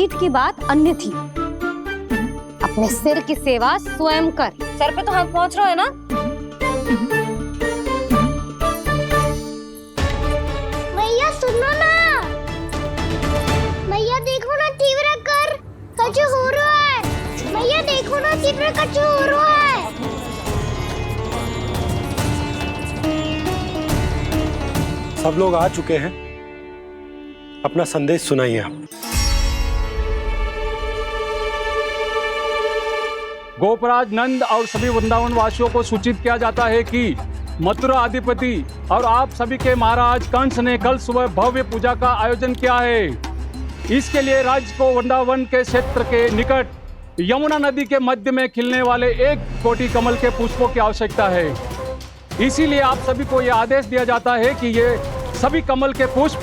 ईद की बात अन्य थी। अपने सिर की सेवा स्वयं कर। सर पे तो हाथ पहुंच रहा है ना। भैया सुनो ना, भैया देखो ना टीवी रख कर कछु हो रहा है। भैया देखो ना टीवी रख कछु हो रहा है। सब लोग आ चुके हैं, अपना संदेश सुनाइए आप। गोपराज नंद और सभी वृंदावन वासियों को सूचित किया जाता है कि मथुरा अधिपति और आप सभी के महाराज कंस ने कल सुबह भव्य पूजा का आयोजन किया है। इसके लिए राज्य को वृंदावन के क्षेत्र के निकट यमुना नदी के मध्य में खिलने वाले 1 कोटि कमल के पुष्पों की आवश्यकता है। इसीलिए आप सभी को यह आदेश दिया जाता है कि ये सभी कमल के पुष्प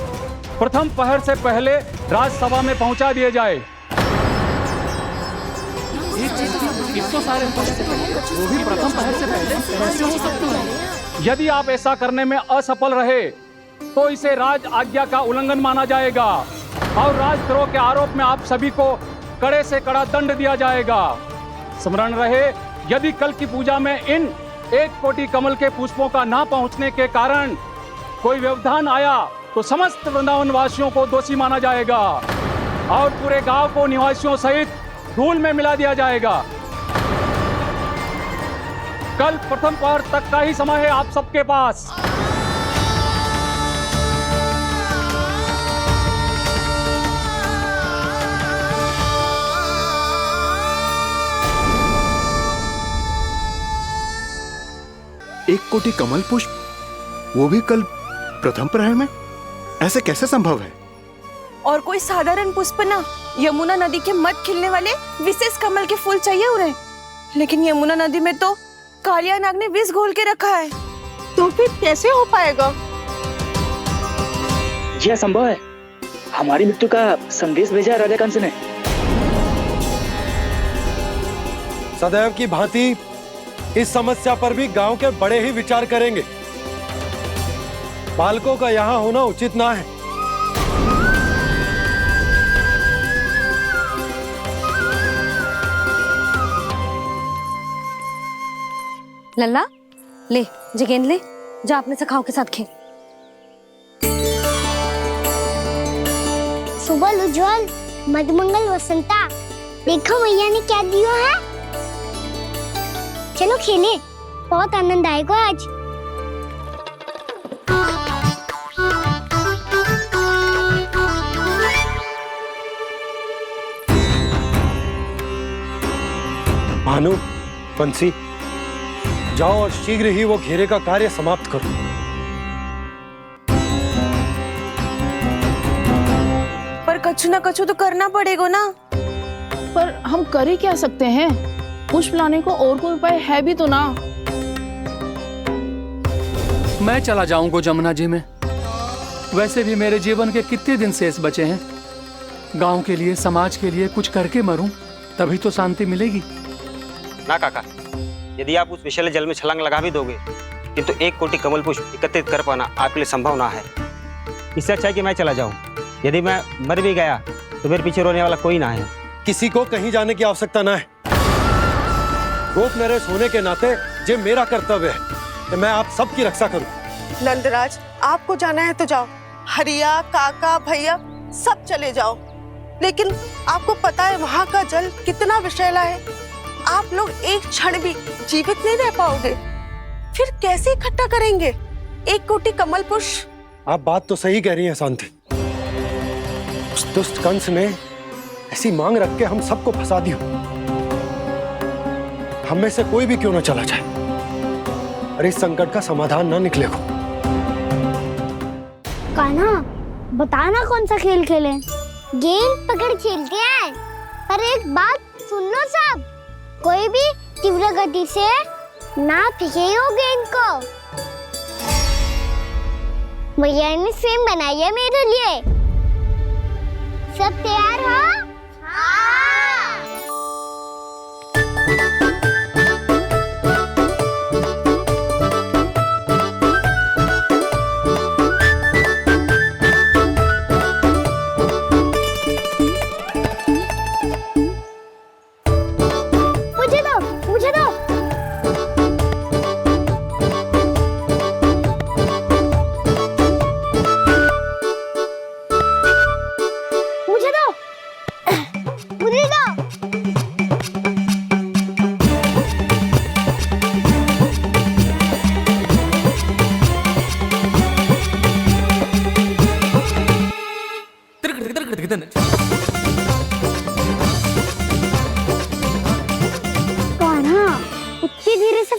प्रथम पहर से पहले राजसभा में पहुंचा दिए जाए। वो भी प्रथम पहर से पहले कैसे हो सकते हैं? यदि आप ऐसा करने में असफल रहे तो इसे राज आज्ञा का उल्लंघन माना जाएगा और राजद्रोह के आरोप में आप सभी को कड़े से कड़ा दंड दिया जाएगा। स्मरण रहे, यदि कल की पूजा में इन 1 कोटि कमल के पुष्पों का ना पहुंचने के कारण कोई व्यवधान आया तो समस्त वृंदावन वासियों को दोषी माना जाएगा और पूरे गांव को निवासियों सहित धूल में मिला दिया जाएगा। कल प्रथम पहर तक का ही समय है आप सबके पास। एक कोटि कमल पुष्प, वो भी कल प्रथम प्रहर में? ऐसे कैसे संभव है? और कोई साधारण पुष्प ना, यमुना नदी के मध्य खिलने वाले विशेष कमल के फूल चाहिए उन्हें। लेकिन यमुना नदी में तो कालिया नाग ने विष घोल के रखा है, तो फिर कैसे हो पाएगा? यह संभव है। हमारी मृत्यु का संदेश भेजा है राजा कंस ने। सदैव की भांति इस समस्या पर भी गांव के बड़े ही विचार करेंगे। बालकों का यहाँ होना उचित ना है। लल्ला ले, जे गेंद ले, जा अपने सखाओं के साथ खेल। सुबह उज्जवल, मधुमंगल वसंता, देखो भैया ने क्या दिया है। चलो खेले, बहुत आनंद आएगा आज। भानु, बंसी, जाओ और शीघ्र ही वो घेरे का कार्य समाप्त करो। पर कछु ना कछु तो करना पड़ेगा ना। पर हम कर ही क्या सकते हैं? पुष्प लाने को और कोई उपाय है भी तो ना। मैं चला जाऊंगा जमुना जी में। वैसे भी मेरे जीवन के कितने दिन शेष बचे हैं। गांव के लिए, समाज के लिए कुछ करके मरूं, तभी तो शांति मिलेगी। ना काका, यदि आप उस विषैले जल में छलांग लगा भी दोगे, किंतु 1 कोटि कमल पुष्प एकत्रित कर पाना आपके लिए संभव ना है। इससे अच्छा है कि मैं चला जाऊं। यदि मैं मर भी गया तो मेरे पीछे रोने वाला कोई ना है। किसी को कहीं जाने की आवश्यकता ना है। गोप नरेश होने के नाते ये मेरा कर्तव्य है कि मैं आप सबकी रक्षा करूं। नंदराज, आपको जाना है तो जाओ। हरिया, काका, भैया सब चले जाओ। लेकिन आपको पता है वहाँ का जल कितना विषैला है। आप लोग एक क्षण भी जीवित नहीं रह पाओगे। फिर कैसे इकट्ठा करेंगे 1 कोटि कमल पुष्प? आप बात तो सही कह रही हैं शांति। उस दुष्ट कंस ने ऐसी मांग रख के हम सबको फंसा दिया। हम में से कोई भी क्यों ना चला जाए और इस संकट का समाधान ना निकलेगा। कान्हा, बताना कौन सा खेल खेलें? गेंद पकड़ खेलते हैं। पर एक बात सुन लो सब, कोई भी तीव्र गति से ना फेंकेगा गेंद को। भैया ने फ्रेम बनाई है मेरे लिए। सब तैयार हो? हाँ।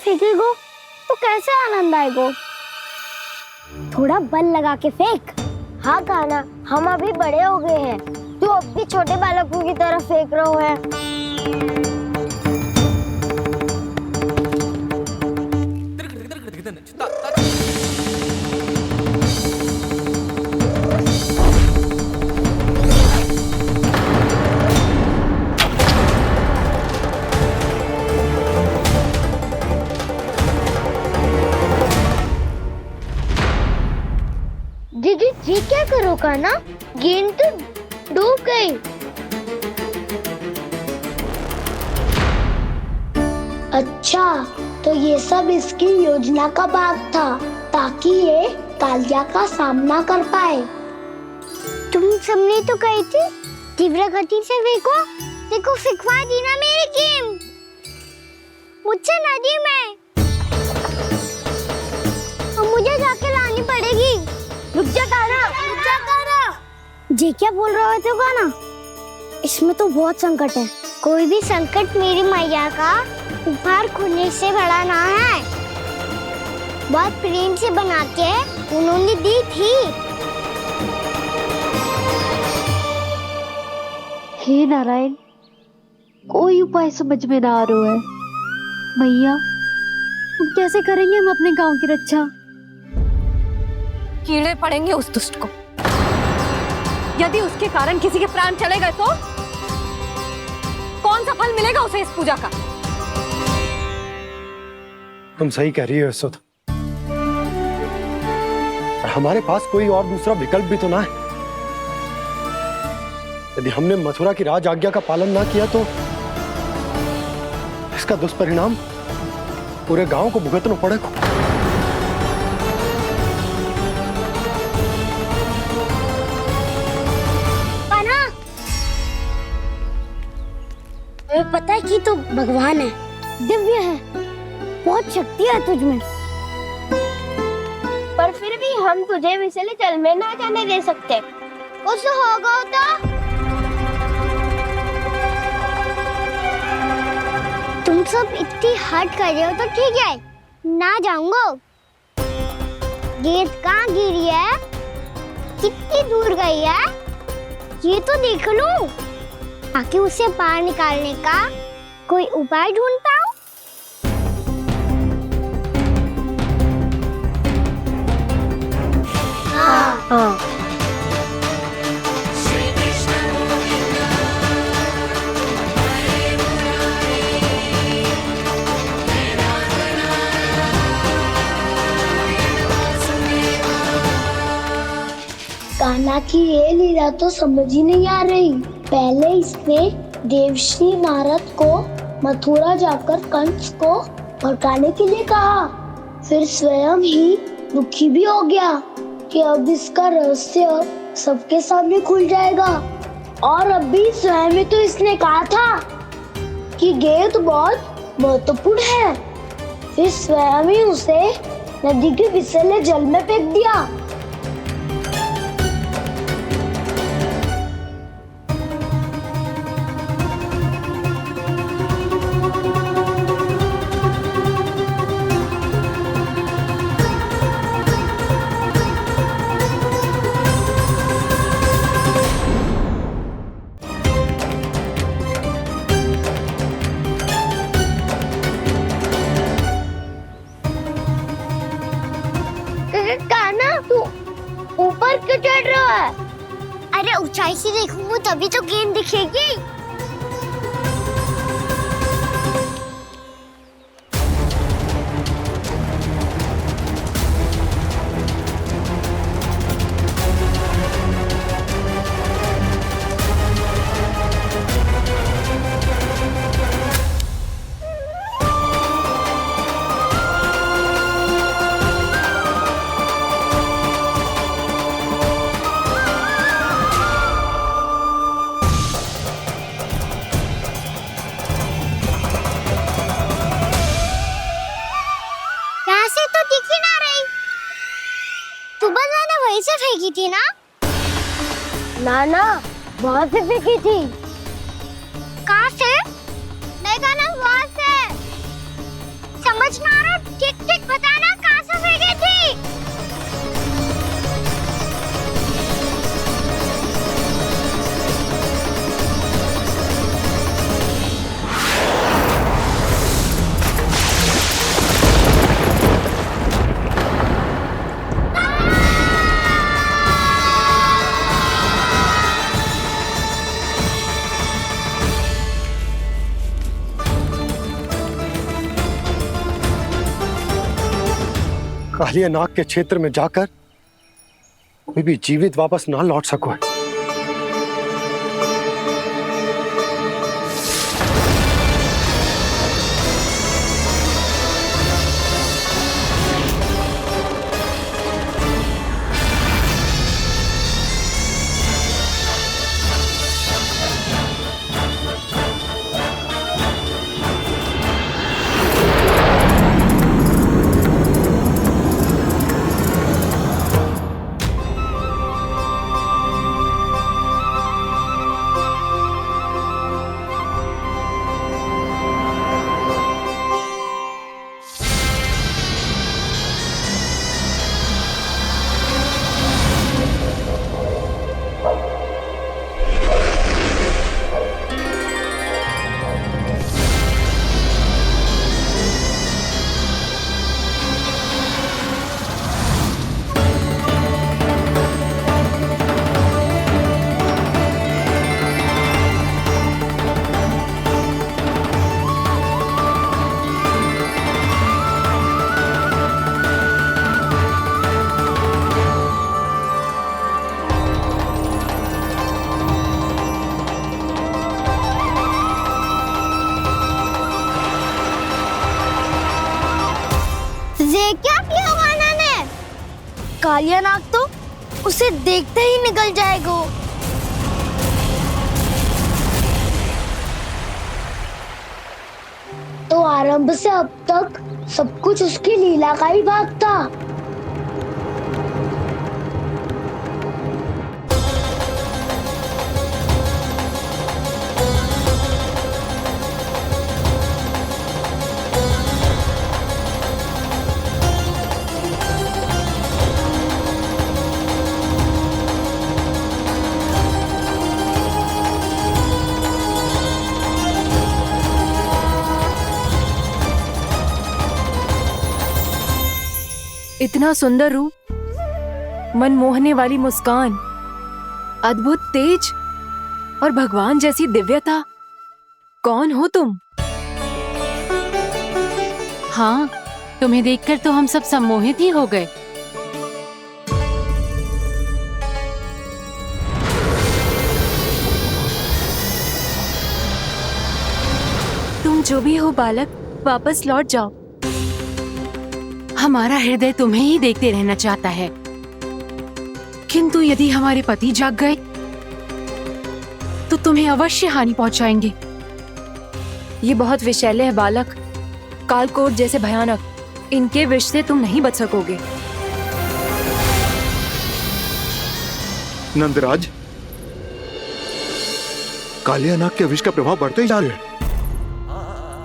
फेंकेगो तो कैसे आनंद आएगो? थोड़ा बल लगा के फेंक। हाँ कान्हा, हम अभी बड़े हो गए हैं, तू अब भी छोटे बालकों की तरह फेंक रहे हो है। दीदी जी क्या करो कान्हा? गेंद तो डूब गई। अच्छा, तो ये सब इसकी योजना का भाग था ताकि ये कालिया का सामना कर पाए। तुम सबने तो कही थी तीव्र गति से फेंको, देखो फिकवा दी ना मेरी गेम। मुझसे नदी में अब मुझे जाके लानी पड़ेगी। रुक जा कान्हा, रुक जा कान्हा। जी क्या बोल रहे थे कान्हा? इसमें तो बहुत संकट है। कोई भी संकट मेरी मैया का उपहार खोने से बड़ा ना है। बहुत प्रेम से बना के उन्होंने दी थी। हे नारायण, कोई उपाय समझ में ना आ रहा है। मैया, हम कैसे करेंगे हम अपने गांव की रक्षा? कीड़े पड़ेंगे उस दुष्ट को। यदि उसके कारण किसी के प्राण चले गए तो कौन सा फल मिलेगा उसे इस पूजा का? तुम सही कह रही हो यशोद। हमारे पास कोई और दूसरा विकल्प भी तो ना है। यदि हमने मथुरा की राज आज्ञा का पालन ना किया तो इसका दुष्परिणाम पूरे गांव को भुगतना पड़ेगा। तुम्हें पता है कि तू भगवान है, दिव्य है, बहुत शक्ति है तुझमें, पर फिर भी हम तुझे विषैले जल में ना जाने दे सकते। कुछ होगा तो तुम सब इतनी हट कर रहे हो तो ठीक है, ना जाऊंगा। गेंद कहाँ गिरी है, कितनी दूर गई है, ये तो देख लूं, ताकि उसे बाहर निकालने का कोई उपाय ढूंढ पाऊं। हाँ। कान्हा की ये लीला तो समझ ही नहीं आ रही। पहले इसने देवर्षि नारद को मथुरा जाकर कंस को भड़काने के लिए कहा, फिर स्वयं ही दुखी भी हो गया कि अब इसका रहस्य सबके सामने खुल जाएगा। और अभी स्वयं ही तो इसने कहा था कि गेंद बहुत महत्वपूर्ण है, फिर स्वयं ही उसे नदी के विषैले जल में फेंक दिया। कान्हा, तू ऊपर क्यों चढ़ रहा है? अरे ऊंचाई से देखूंगा तभी तो गेंद दिखेगी। वहीं से फेंकी थी ना? ना, वहाँ से फेंकी थी। कहाँ से? नहीं, वहाँ से। समझ ना आ रहा। कालिया नाग के क्षेत्र में जाकर कोई भी जीवित वापस ना लौट सको। ये क्या किया वाना ने? कालिया नाग तो उसे देखते ही निकल जाएगा। तो आरंभ से अब तक सब कुछ उसकी लीला का ही भाग था। इतना सुंदर रूप, मन मोहने वाली मुस्कान, अद्भुत तेज और भगवान जैसी दिव्यता। कौन हो तुम? हाँ, तुम्हें देखकर तो हम सब सम्मोहित ही हो गए। तुम जो भी हो बालक, वापस लौट जाओ। हमारा हृदय तुम्हें ही देखते रहना चाहता है, किंतु यदि हमारे पति जाग गए तो तुम्हें अवश्य हानि पहुंचाएंगे। ये बहुत विषैले है बालक, कालकोट जैसे भयानक, इनके विष से तुम नहीं बच सकोगे। नंदराज, कालिया नाग के विष का प्रभाव बढ़ते ही जा रहा है।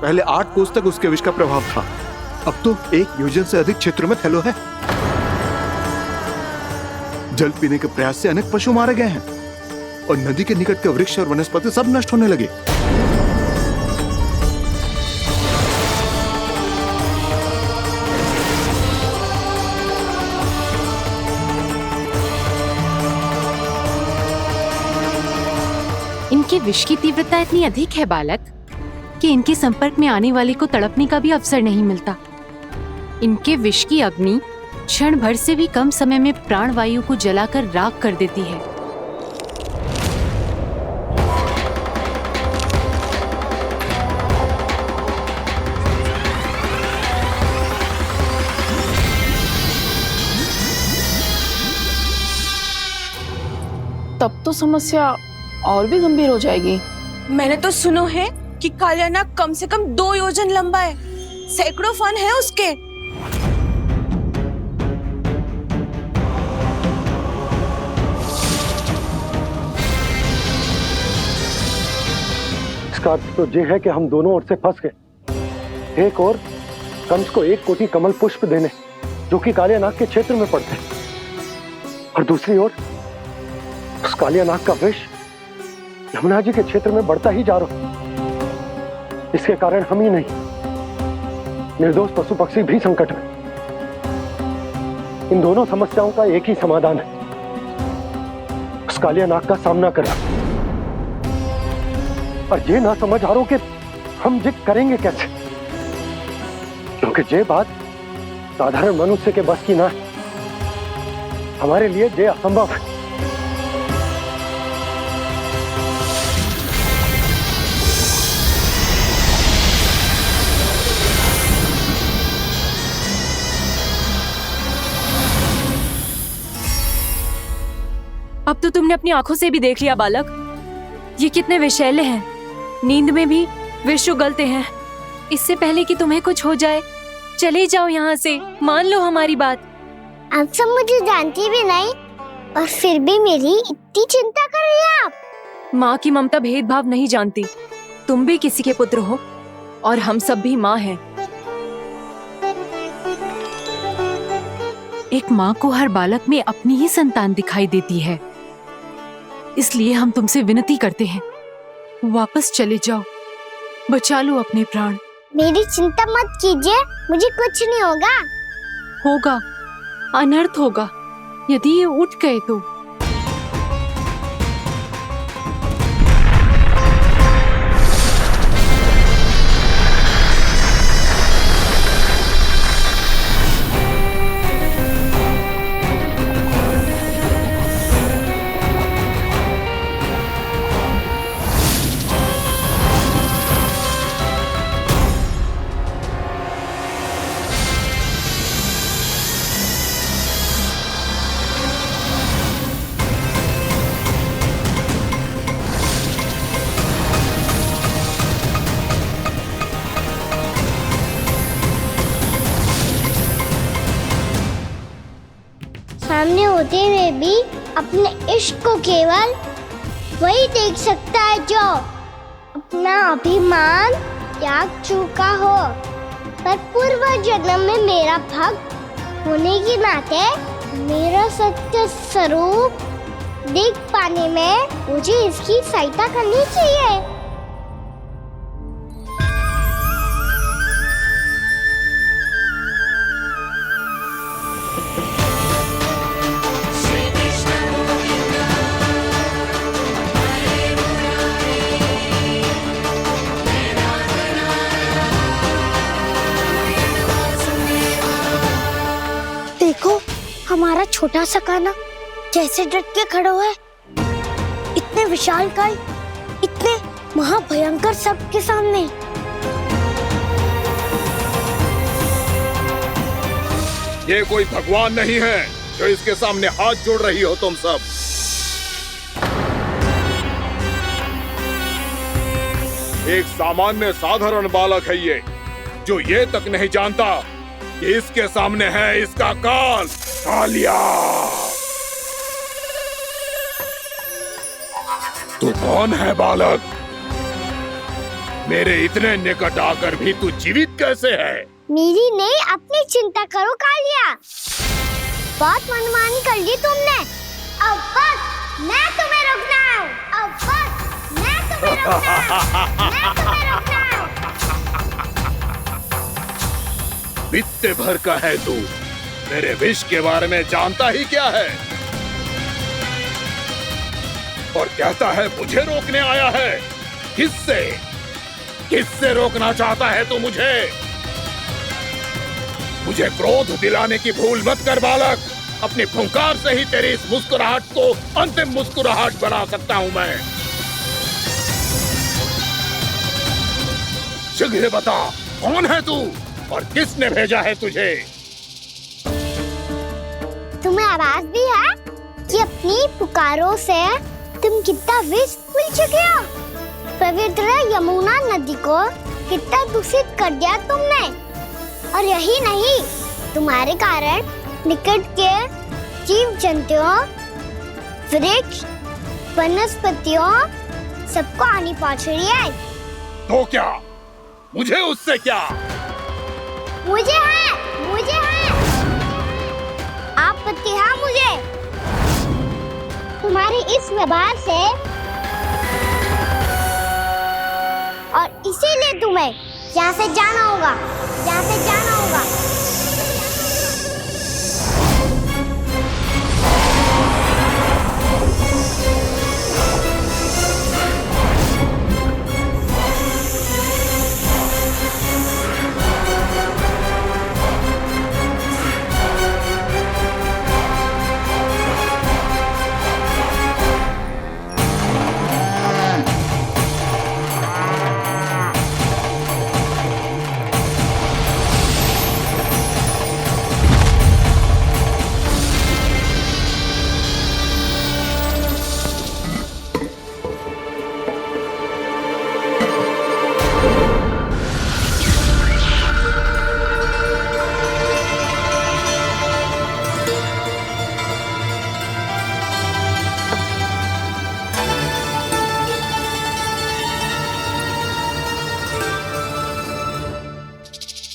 पहले 8 कोस तक उसके विष का प्रभाव था, अब तो 1 योजन से अधिक क्षेत्र में फैलो है। जल पीने के प्रयास से अनेक पशु मारे गए हैं और नदी के निकट के वृक्ष और वनस्पति सब नष्ट होने लगे। इनके विष की तीव्रता इतनी अधिक है बालक कि इनके संपर्क में आने वाले को तड़पने का भी अवसर नहीं मिलता। इनके विष की अग्नि क्षण भर से भी कम समय में प्राणवायु को जलाकर राख कर देती है। तब तो समस्या और भी गंभीर हो जाएगी। मैंने तो सुनो है कि कालिया नाग कम से कम 2 योजन लंबा है, सैकड़ों फन है उसके। इसका अर्थ तो ये है कि हम दोनों ओर से फंस गए। एक और कंस को 1 कोटि कमल पुष्प देने, जो कि कालिया नाग के क्षेत्र में पड़ते हैं, और दूसरी ओर उस कालिया नाग का विष यमुना जी के क्षेत्र में बढ़ता ही जा रहा। इसके कारण हम ही नहीं, निर्दोष पशु पक्षी भी संकट में। इन दोनों समस्याओं का एक ही समाधान है, उस कालिया नाग का सामना करना। और ये ना समझ आ रहा कि हम ये करेंगे कैसे, क्योंकि ये बात साधारण मनुष्य के बस की ना है। हमारे लिए ये असंभव है। अब तो तुमने अपनी आंखों से भी देख लिया बालक, ये कितने विषैले हैं। नींद में भी विष उगलते हैं। इससे पहले कि तुम्हें कुछ हो जाए, चले जाओ यहाँ से, मान लो हमारी बात। आप सब मुझे जानती भी नहीं और फिर भी मेरी इतनी चिंता कर रही हैं आप। माँ की ममता भेदभाव नहीं जानती। तुम भी किसी के पुत्र हो और हम सब भी माँ हैं। एक माँ को हर बालक में अपनी ही संतान दिखाई देती है। इसलिए हम तुमसे विनती करते हैं, वापस चले जाओ, बचा लो अपने प्राण। मेरी चिंता मत कीजिए, मुझे कुछ नहीं होगा। होगा, अनर्थ होगा यदि ये उठ गए तो। सामने होते हुए भी अपने इश्क को केवल वही देख सकता है जो अपना अभिमान त्याग चुका हो। पर पूर्व जन्म में मेरा भक्त होने के नाते मेरा सत्य स्वरूप देख पाने में मुझे इसकी सहायता करनी चाहिए। देखो हमारा छोटा सा कान्हा कैसे डट के खड़ा है। इतने विशालकाय, इतने महाभयंकर सबके सामने। ये कोई भगवान नहीं है जो इसके सामने हाथ जोड़ रही हो तुम सब। एक सामान्य साधारण बालक है ये, जो ये तक नहीं जानता कि इसके सामने है इसका काल, कालिया। तू कौन है बालक? मेरे इतने निकट आकर भी तू जीवित कैसे है? मेरी नहीं, अपनी चिंता करो कालिया। बहुत मनमानी कर ली तुमने। अब बस मैं तुम्हें रोकना हूँ। अब बस मैं तुम्हें रोकना हूँ। मैं तुम्हें रोकना हूँ। बित्ते भर का है तू, मेरे विष के बारे में जानता ही क्या है? और कहता है मुझे रोकने आया है। किससे? किससे रोकना चाहता है तू मुझे? मुझे क्रोध दिलाने की भूल मत कर बालक। अपनी फुंकार से ही तेरी इस मुस्कुराहट को अंतिम मुस्कुराहट बना सकता हूं मैं। शीघ्र बता, कौन है तू और किसने भेजा है तुझे? तुम्हें आवाज भी है कि अपनी पुकारों से तुम कितना विष भूल चुके हो। पवित्र यमुना नदी को कितना दूषित कर दिया तुमने। और यही नहीं, तुम्हारे कारण निकट के जीव जंतुओं, वृक्ष, वनस्पतियों सबको हानि पहुंच रही है। तो क्या? मुझे उससे क्या? मुझे है आपत्ति है मुझे तुम्हारे इस व्यवहार से। और इसीलिए तुम्हें यहाँ से जाना होगा, यहाँ से जाना होगा।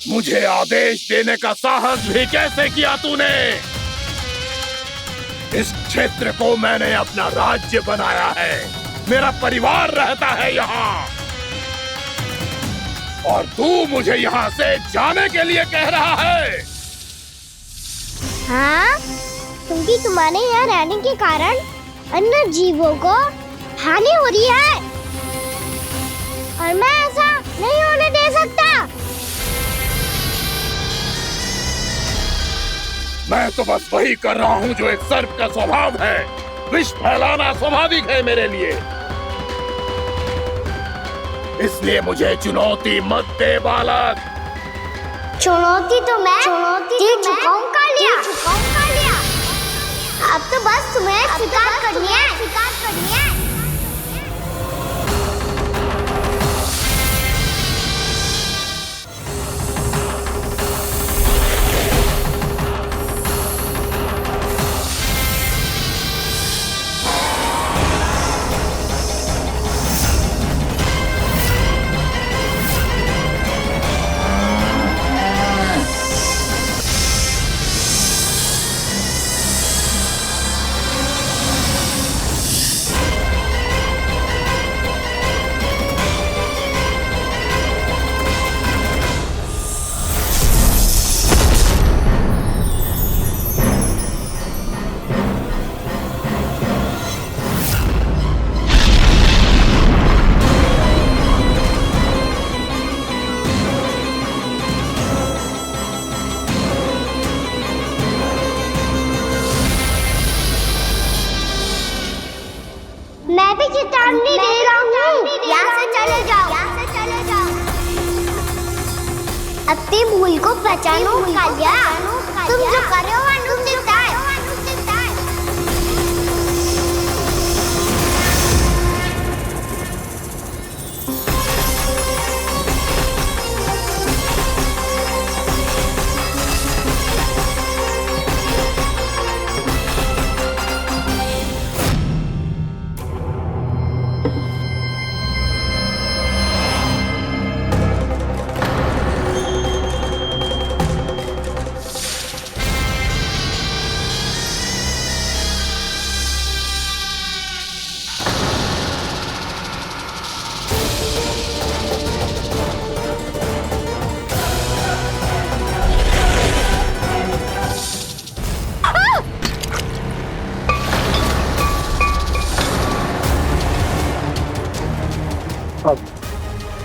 मुझे आदेश देने का साहस भी कैसे किया तूने? इस क्षेत्र को मैंने अपना राज्य बनाया है, मेरा परिवार रहता है यहाँ, और तू मुझे यहाँ से जाने के लिए कह रहा है? हाँ, क्योंकि तुम्हारे यहाँ रहने के कारण अन्य जीवों को हानि हो रही है और मैं ऐसा नहीं होने दे सकता। मैं तो बस वही कर रहा हूँ जो एक सर्प का स्वभाव है। विष फैलाना स्वाभाविक है मेरे लिए, इसलिए मुझे चुनौती मत दे बालक। चुनौती तो मैं दे चुका हूँ कालिया। अब तो बस तुम्हें स्वीकार करनी है। मैं भी चेतावनी दे रहा हूँ, यहाँ से चले जाओ। अपनी भूल को पहचानो कालिया, तुम जो कर रहे हो अनुचित है।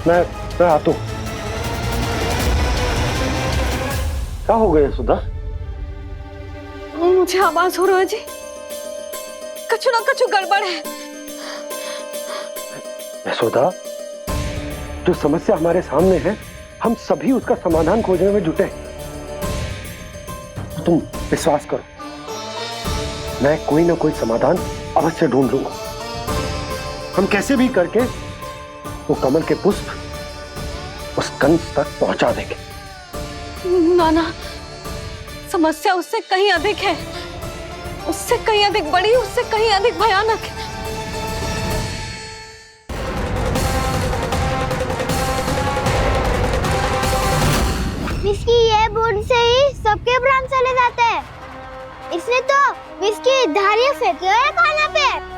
मैं आता हूँ। क्या हो गया सुधा? मुझे आवाज हो रहा है जी, कछु ना कछु गड़बड़ है। यशोदा, जो समस्या हमारे सामने है, हम सभी उसका समाधान खोजने में जुटे। तो तुम विश्वास करो, मैं कोई ना कोई समाधान अवश्य ढूंढ लूंगा। हम कैसे भी करके वो कमल के पुष्प उस कंस तक पहुंचा देंगे। नाना, समस्या उससे कहीं अधिक है, उससे कहीं अधिक बड़ी, उससे कहीं अधिक भयानक है। विस्की ये बूंद से ही सबके प्राण चले जाते हैं। इसने तो विस्की धारियां फेंकी है खाना पे।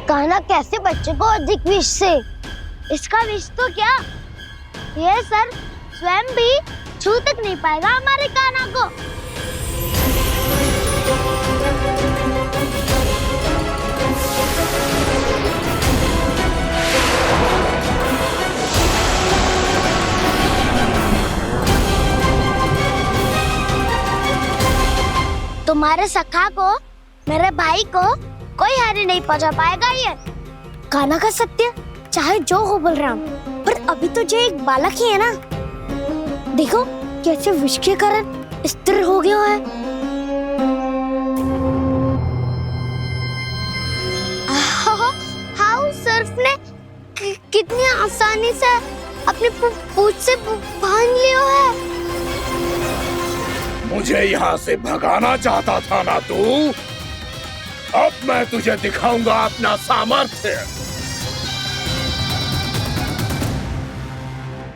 कान्हा कैसे बच्चे को अधिक विष से? इसका विष तो क्या, ये सर स्वयं भी छू तक नहीं पाएगा हमारे कान्हा को। तुम्हारे सखा को, मेरे भाई को कोई हानि नहीं पहुंचा पाएगा। ये कान्हा का सत्य चाहे जो हो बलराम, पर अभी तो जो एक बालक ही है ना। देखो कैसे विष के कारण स्थिर हो गया है। हाउ सर्फ ने कितनी आसानी से अपनी पूंछ से बांध लिया है। मुझे यहाँ से भगाना चाहता था ना तू? अब मैं तुझे दिखाऊंगा अपना सामर्थ्य।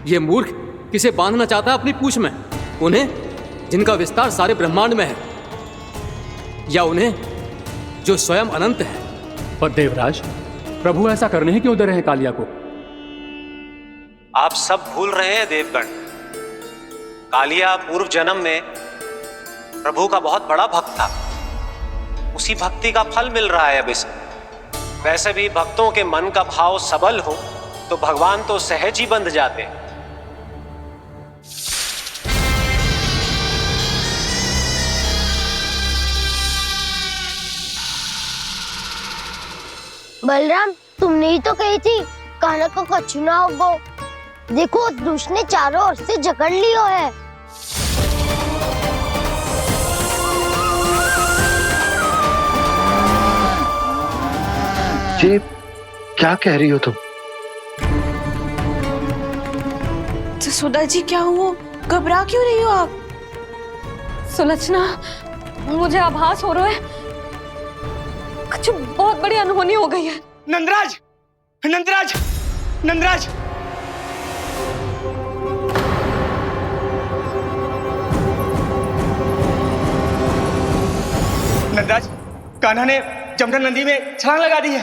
ये मूर्ख किसे बांधना चाहता है अपनी पूंछ में? उन्हें जिनका विस्तार सारे ब्रह्मांड में है, या उन्हें जो स्वयं अनंत है? पर देवराज, प्रभु ऐसा करने ही क्यों दे रहे हैं कालिया को? आप सब भूल रहे हैं देवगण। कालिया पूर्व जन्म में प्रभु का बहुत बड़ा भक्त था। उसी भक्ति का फल मिल रहा है अब इसे। वैसे भी भक्तों के मन का भाव सबल हो तो भगवान तो सहज ही बंध जाते हैं। बलराम, तुमने ही तो कही थी कान्हा को कछु ना होगो। देखो उस दुष्ट ने चारों ओर से जकड़ लियो है। ये क्या कह रही हो तुम? जसोदा जी, क्या हुआ? घबरा क्यों रही हो आप? सुलक्षणा, मुझे आभास हो रहा है कुछ बहुत बड़ी अनहोनी हो गई है। नंदराज, नंदराज, नंदराज! नंदराज, कान्हा ने जमदग्नि नदी में छलांग लगा दी है।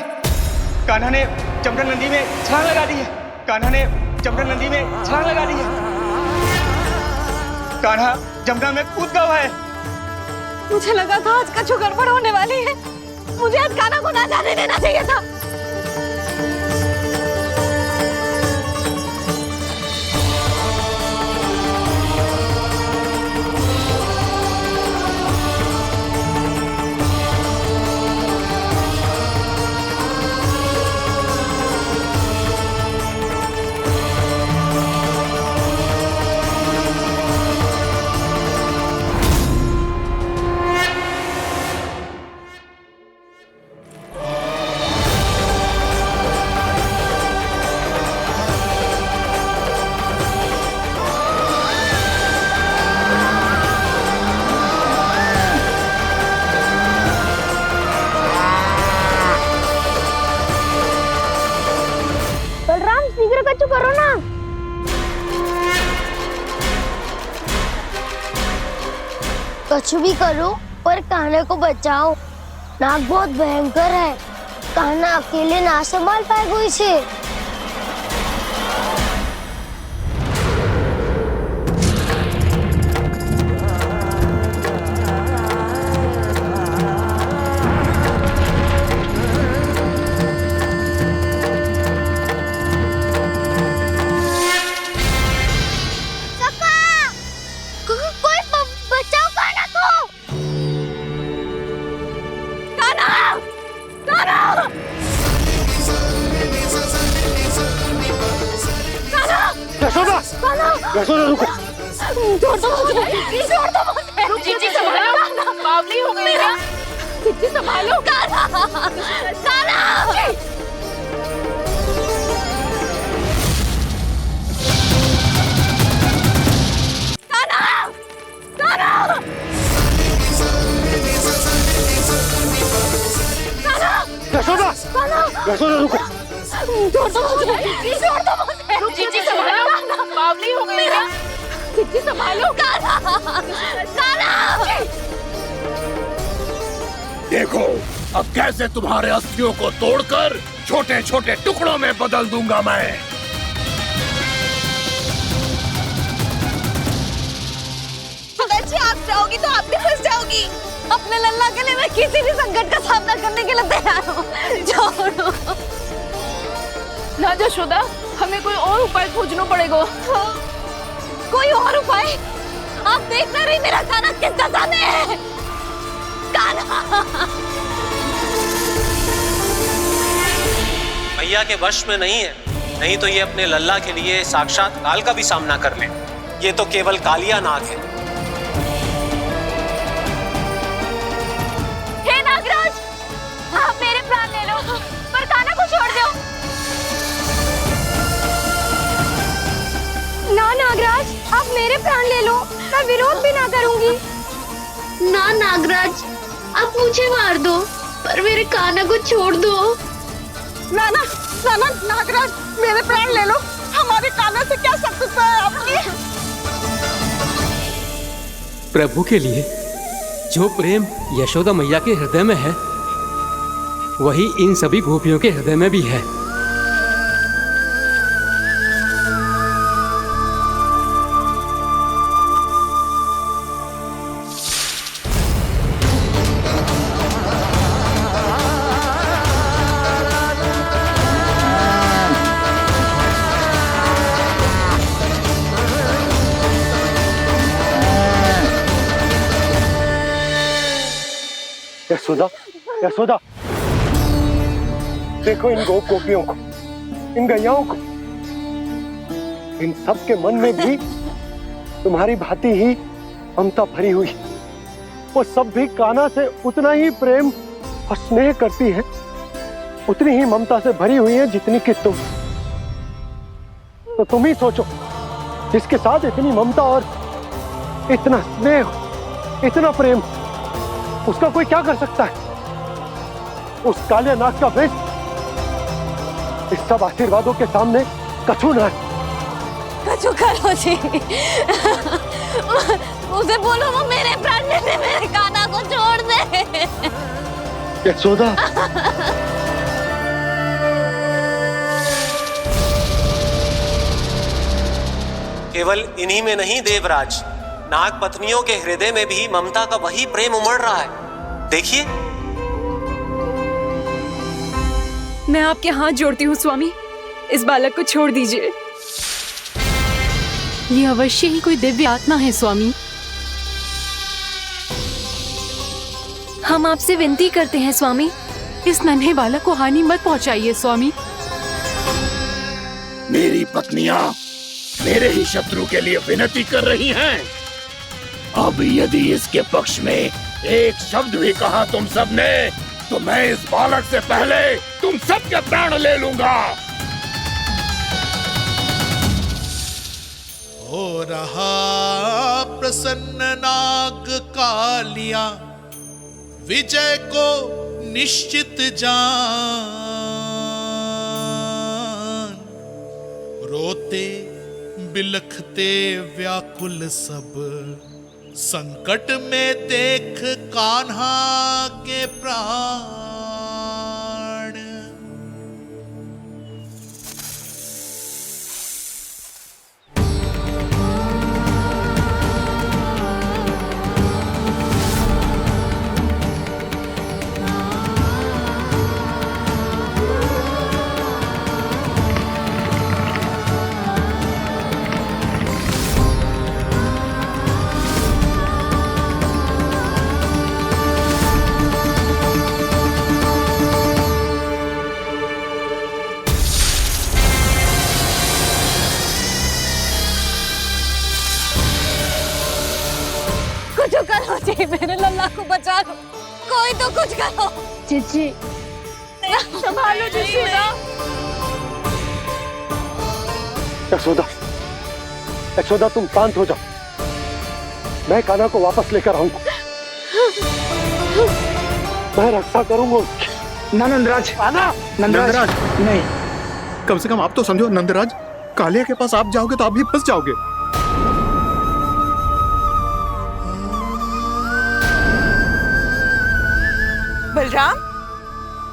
कान्हा ने जमदग्नि नदी में छलांग लगा दी है। कान्हा ने जमदग्नि नदी में छलांग लगा दी है। कान्हा जमुना में कूद गया है। मुझे लगा था आज कछु गड़बड़ होने वाली है। मुझे आज कान्हा को ना जाने देना चाहिए था। करो ना। कछु भी करो पर कान्हा को बचाओ। नाग बहुत भयंकर है। कान्हा अकेले ना संभाल पाएगा इसे। यशोदा रुको। छोड़ दो मुझे, छोड़ दो मुझे। जीजी संभालो, बावली हो गई है। जीजी संभालो। कान्हा, कान्हा। यशोदा, यशोदा रुको। छोड़ दो मुझे, छोड़ दो मुझे। जीजी संभालो, बावली हो गई है। जीजी संभालो। कान्हा, कान्हा। देखो अब कैसे तुम्हारे अस्थियों को तोड़कर छोटे छोटे टुकड़ों में बदल दूंगा मैं। अगर आप जाओगी तो आप भी फंस जाओगी। अपने लल्ला के लिए मैं किसी भी संकट का सामना करने के लिए तैयार हूँ। छोड़ो ना यशोदा, हमें कोई और उपाय खोजना पड़ेगा। कोई और उपाय? आप देख ना रही मेरा कान्हा किस दशा में है। कान्हा मैया के वश में नहीं है, नहीं तो ये अपने लल्ला के लिए साक्षात काल का भी सामना कर ले। ये तो केवल कालिया नाग है। हे नागराज, आप मेरे प्राण ले लो पर कान्हा को छोड़ दो। ना नागराज, आप मेरे प्राण ले लो, मैं विरोध भी ना करूंगी। ना नागराज, आप मुझे मार दो पर मेरे कान्हा को छोड़ दो। ना ना ना ना नागराज, मेरे प्राण ले लो, हम हमारे कान्हा से क्या शत्रुता है आपकी? प्रभु के लिए जो प्रेम यशोदा मैया के हृदय में है वही इन सभी गोपियों के हृदय में भी है। यशोदा, यशोदा, देखो इन गोपियों को, इन गैयाओं को, इन सब के मन में भी तुम्हारी भांति ही ममता भरी हुई। वो सब भी कान्हा से उतना ही प्रेम और स्नेह करती है, उतनी ही ममता से भरी हुई है जितनी कि तुम। तो तुम ही सोचो, जिसके साथ इतनी ममता और इतना स्नेह, इतना प्रेम, उसका कोई क्या कर सकता है? उस काले नाग का वेश इस सब आशीर्वादों के सामने कछु न है। कछु करो जी, उसे बोलो वो मेरे प्राण दे दे, मेरे कान्हा को छोड़ दे। यशोदा, केवल इन्हीं में नहीं देवराज, नाग पत्नियों के हृदय में भी ममता का वही प्रेम उमड़ रहा है। देखिए। मैं आपके हाथ जोड़ती हूँ स्वामी, इस बालक को छोड़ दीजिए। ये अवश्य ही कोई दिव्य आत्मा है स्वामी। हम आपसे विनती करते हैं स्वामी, इस नन्हे बालक को हानि मत पहुंचाइए स्वामी। मेरी पत्नियां मेरे ही शत्रु के लिए विनती कर रही हैं। अब यदि इसके पक्ष में एक शब्द भी कहा तुम सबने, तो मैं इस बालक से पहले तुम सबके प्राण ले लूंगा। हो रहा प्रसन्न नाग कालिया, विजय को निश्चित जान। रोते बिलखते व्याकुल सब, संकट में देख कान्हा के प्राण। करो जी, मेरे लल्ला को बचा लो, कोई तो कुछ करो। जीजी संभालो जीजी ना। यशोदा, यशोदा तुम शांत हो जाओ, मैं कान्हा को वापस लेकर आऊंगा, मैं रक्षा करूंगा उसकी। ना नंदराज, नंदराज नहीं, कम से कम आप तो समझो नंदराज, कालिया के पास आप जाओगे तो आप भी फंस जाओगे। बलराम,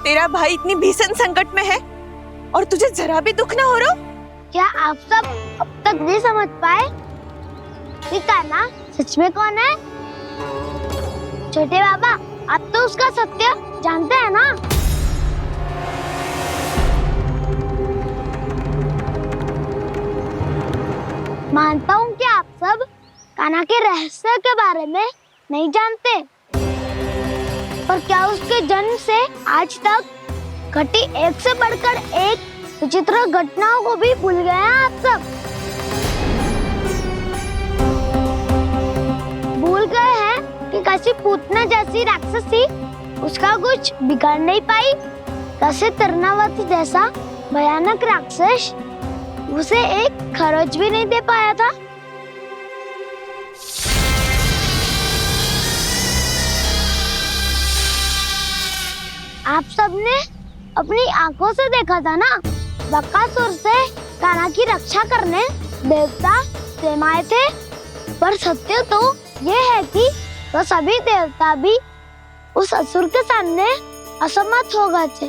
तेरा भाई इतनी भीषण संकट में है और तुझे जरा भी दुख ना हो रहा? क्या आप सब अब तक नहीं समझ पाए कि कान्हा सच में कौन है? छोटे बाबा, आप तो उसका सत्य जानते हैं ना? मानता हूँ कि आप सब कान्हा के रहस्य के बारे में नहीं जानते, पर क्या उसके जन्म से आज तक घटी एक से बढ़कर एक विचित्र घटनाओं को भी भूल गए हैं आप सब? भूल गए हैं कि कैसी पूतना जैसी राक्षसी उसका कुछ बिगाड़ नहीं पाई, कैसे तरनावती जैसा भयानक राक्षस उसे एक खरोच भी नहीं दे पाया था। आप सबने अपनी आंखों से देखा था ना, बकासुर से कान्हा की रक्षा करने देवता स्वयं आए थे, पर सत्य तो ये है कि वो सभी देवता भी उस असुर के सामने असमर्थ हो गए थे।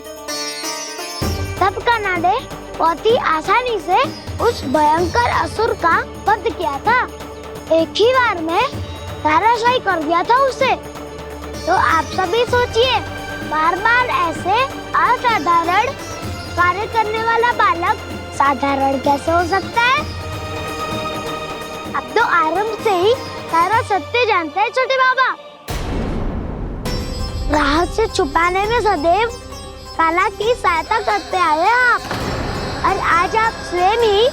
तब कान्हा ने बहुत ही आसानी से उस भयंकर असुर का वध किया था। एक ही बार में धराशायी कर दिया था उसे। तो आप सभी सोचिए, बार बार ऐसे असाधारण कार्य करने वाला बालक साधारण कैसे हो सकता है? अब तो आरंभ से ही सारा सत्य जानते हैं छोटे बाबा। रहस्य छुपाने में सदैव कान्हा की सहायता करते आए आप, और आज आप स्वयं ही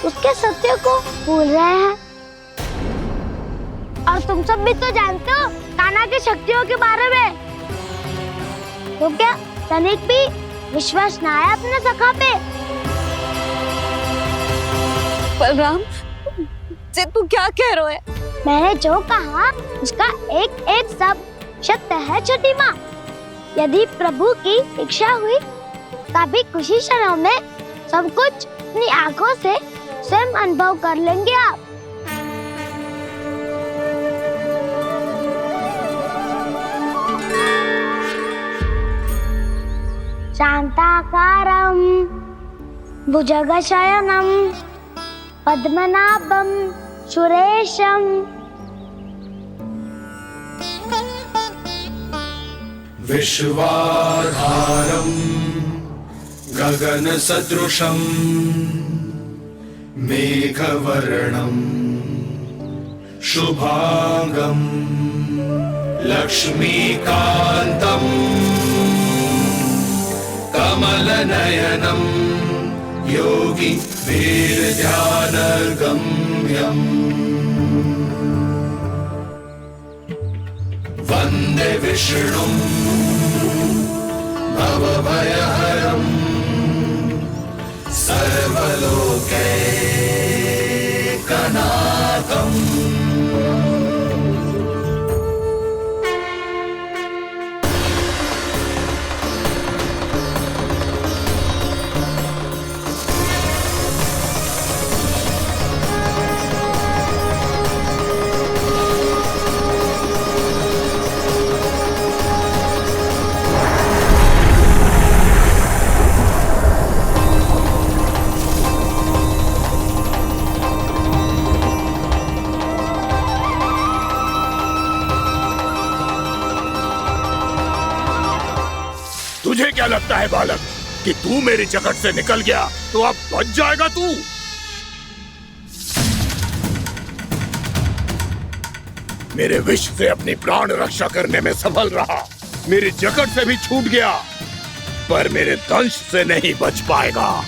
उसके सत्य को भूल रहे हैं। और तुम सब भी तो जानते हो कान्हा की शक्तियों के बारे में। तो क्या तनिक भी विश्वास न आया अपने सखा पे? बलराम, जे तू क्या कह रहे है? मैंने जो कहा उसका एक एक शब्द सत्य है छोटी माँ। यदि प्रभु की इच्छा हुई तभी कुछ ही क्षणों में सब कुछ अपनी आंखों से स्वयं अनुभव कर लेंगे आप। शांताकारं भुजगशयनं पद्मनाभं सुरेशं विश्वाधारं गगनसदृशं मेघवर्णं शुभांगं लक्ष्मीकान्तं कमलनयनं योगी वीरध्यानगम्यम् वन्दे विष्णुं भवभयहरं सर्वलोकैकनाथम्। तुझे क्या लगता है बालक कि तू मेरी जगत से निकल गया तो अब बच जाएगा तू? मेरे विष से अपनी प्राण रक्षा करने में सफल रहा, मेरी जगत से भी छूट गया, पर मेरे दंश से नहीं बच पाएगा।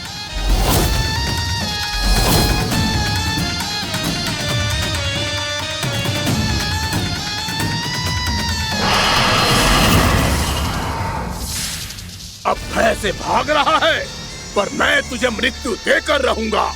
अब भय से भाग रहा है, पर मैं तुझे मृत्यु देकर रहूंगा।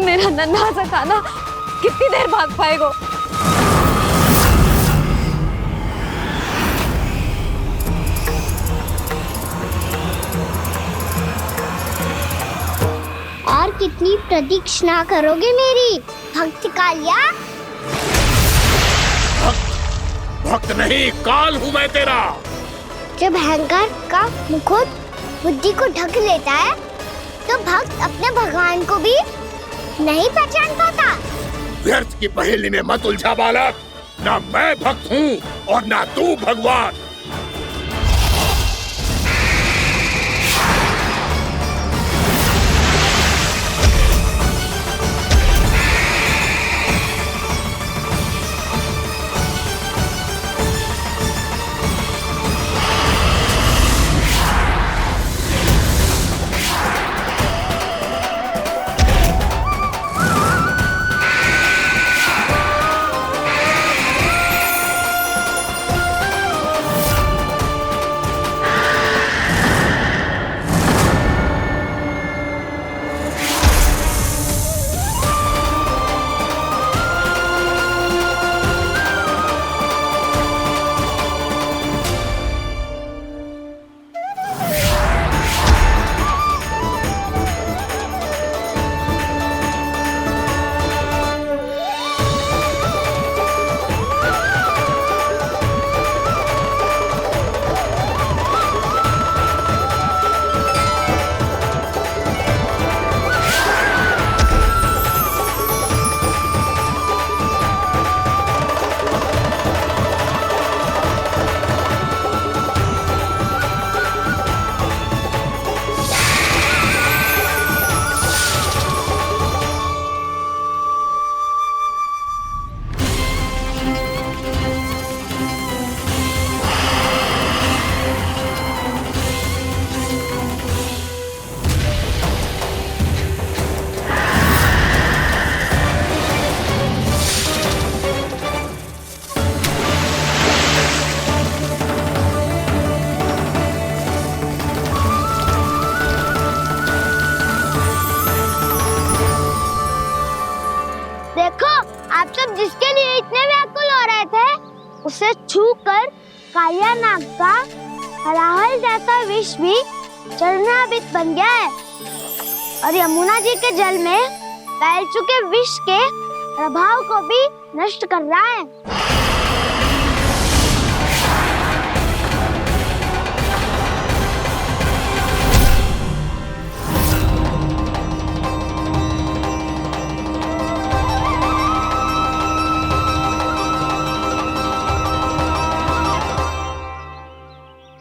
मेरा नन्हा सा कान्हा कितनी देर भाग पाएगा? और कितनी प्रतीक्षा करोगे मेरी भक्त कालिया? भक्त नहीं, काल हूँ मैं तेरा। जब अहंकार का मुकुट बुद्धि को ढक लेता है तो भक्त अपने भगवान को भी नहीं पहचान पाता। व्यर्थ की पहेली में मत उलझा बालक। ना मैं भक्त हूँ और ना तू भगवान। उसे छूकर कालिया नाग का हलाहल जैसा विष भी चरणामृत बन गया है और यमुना जी के जल में फैल चुके विष के प्रभाव को भी नष्ट कर रहा है।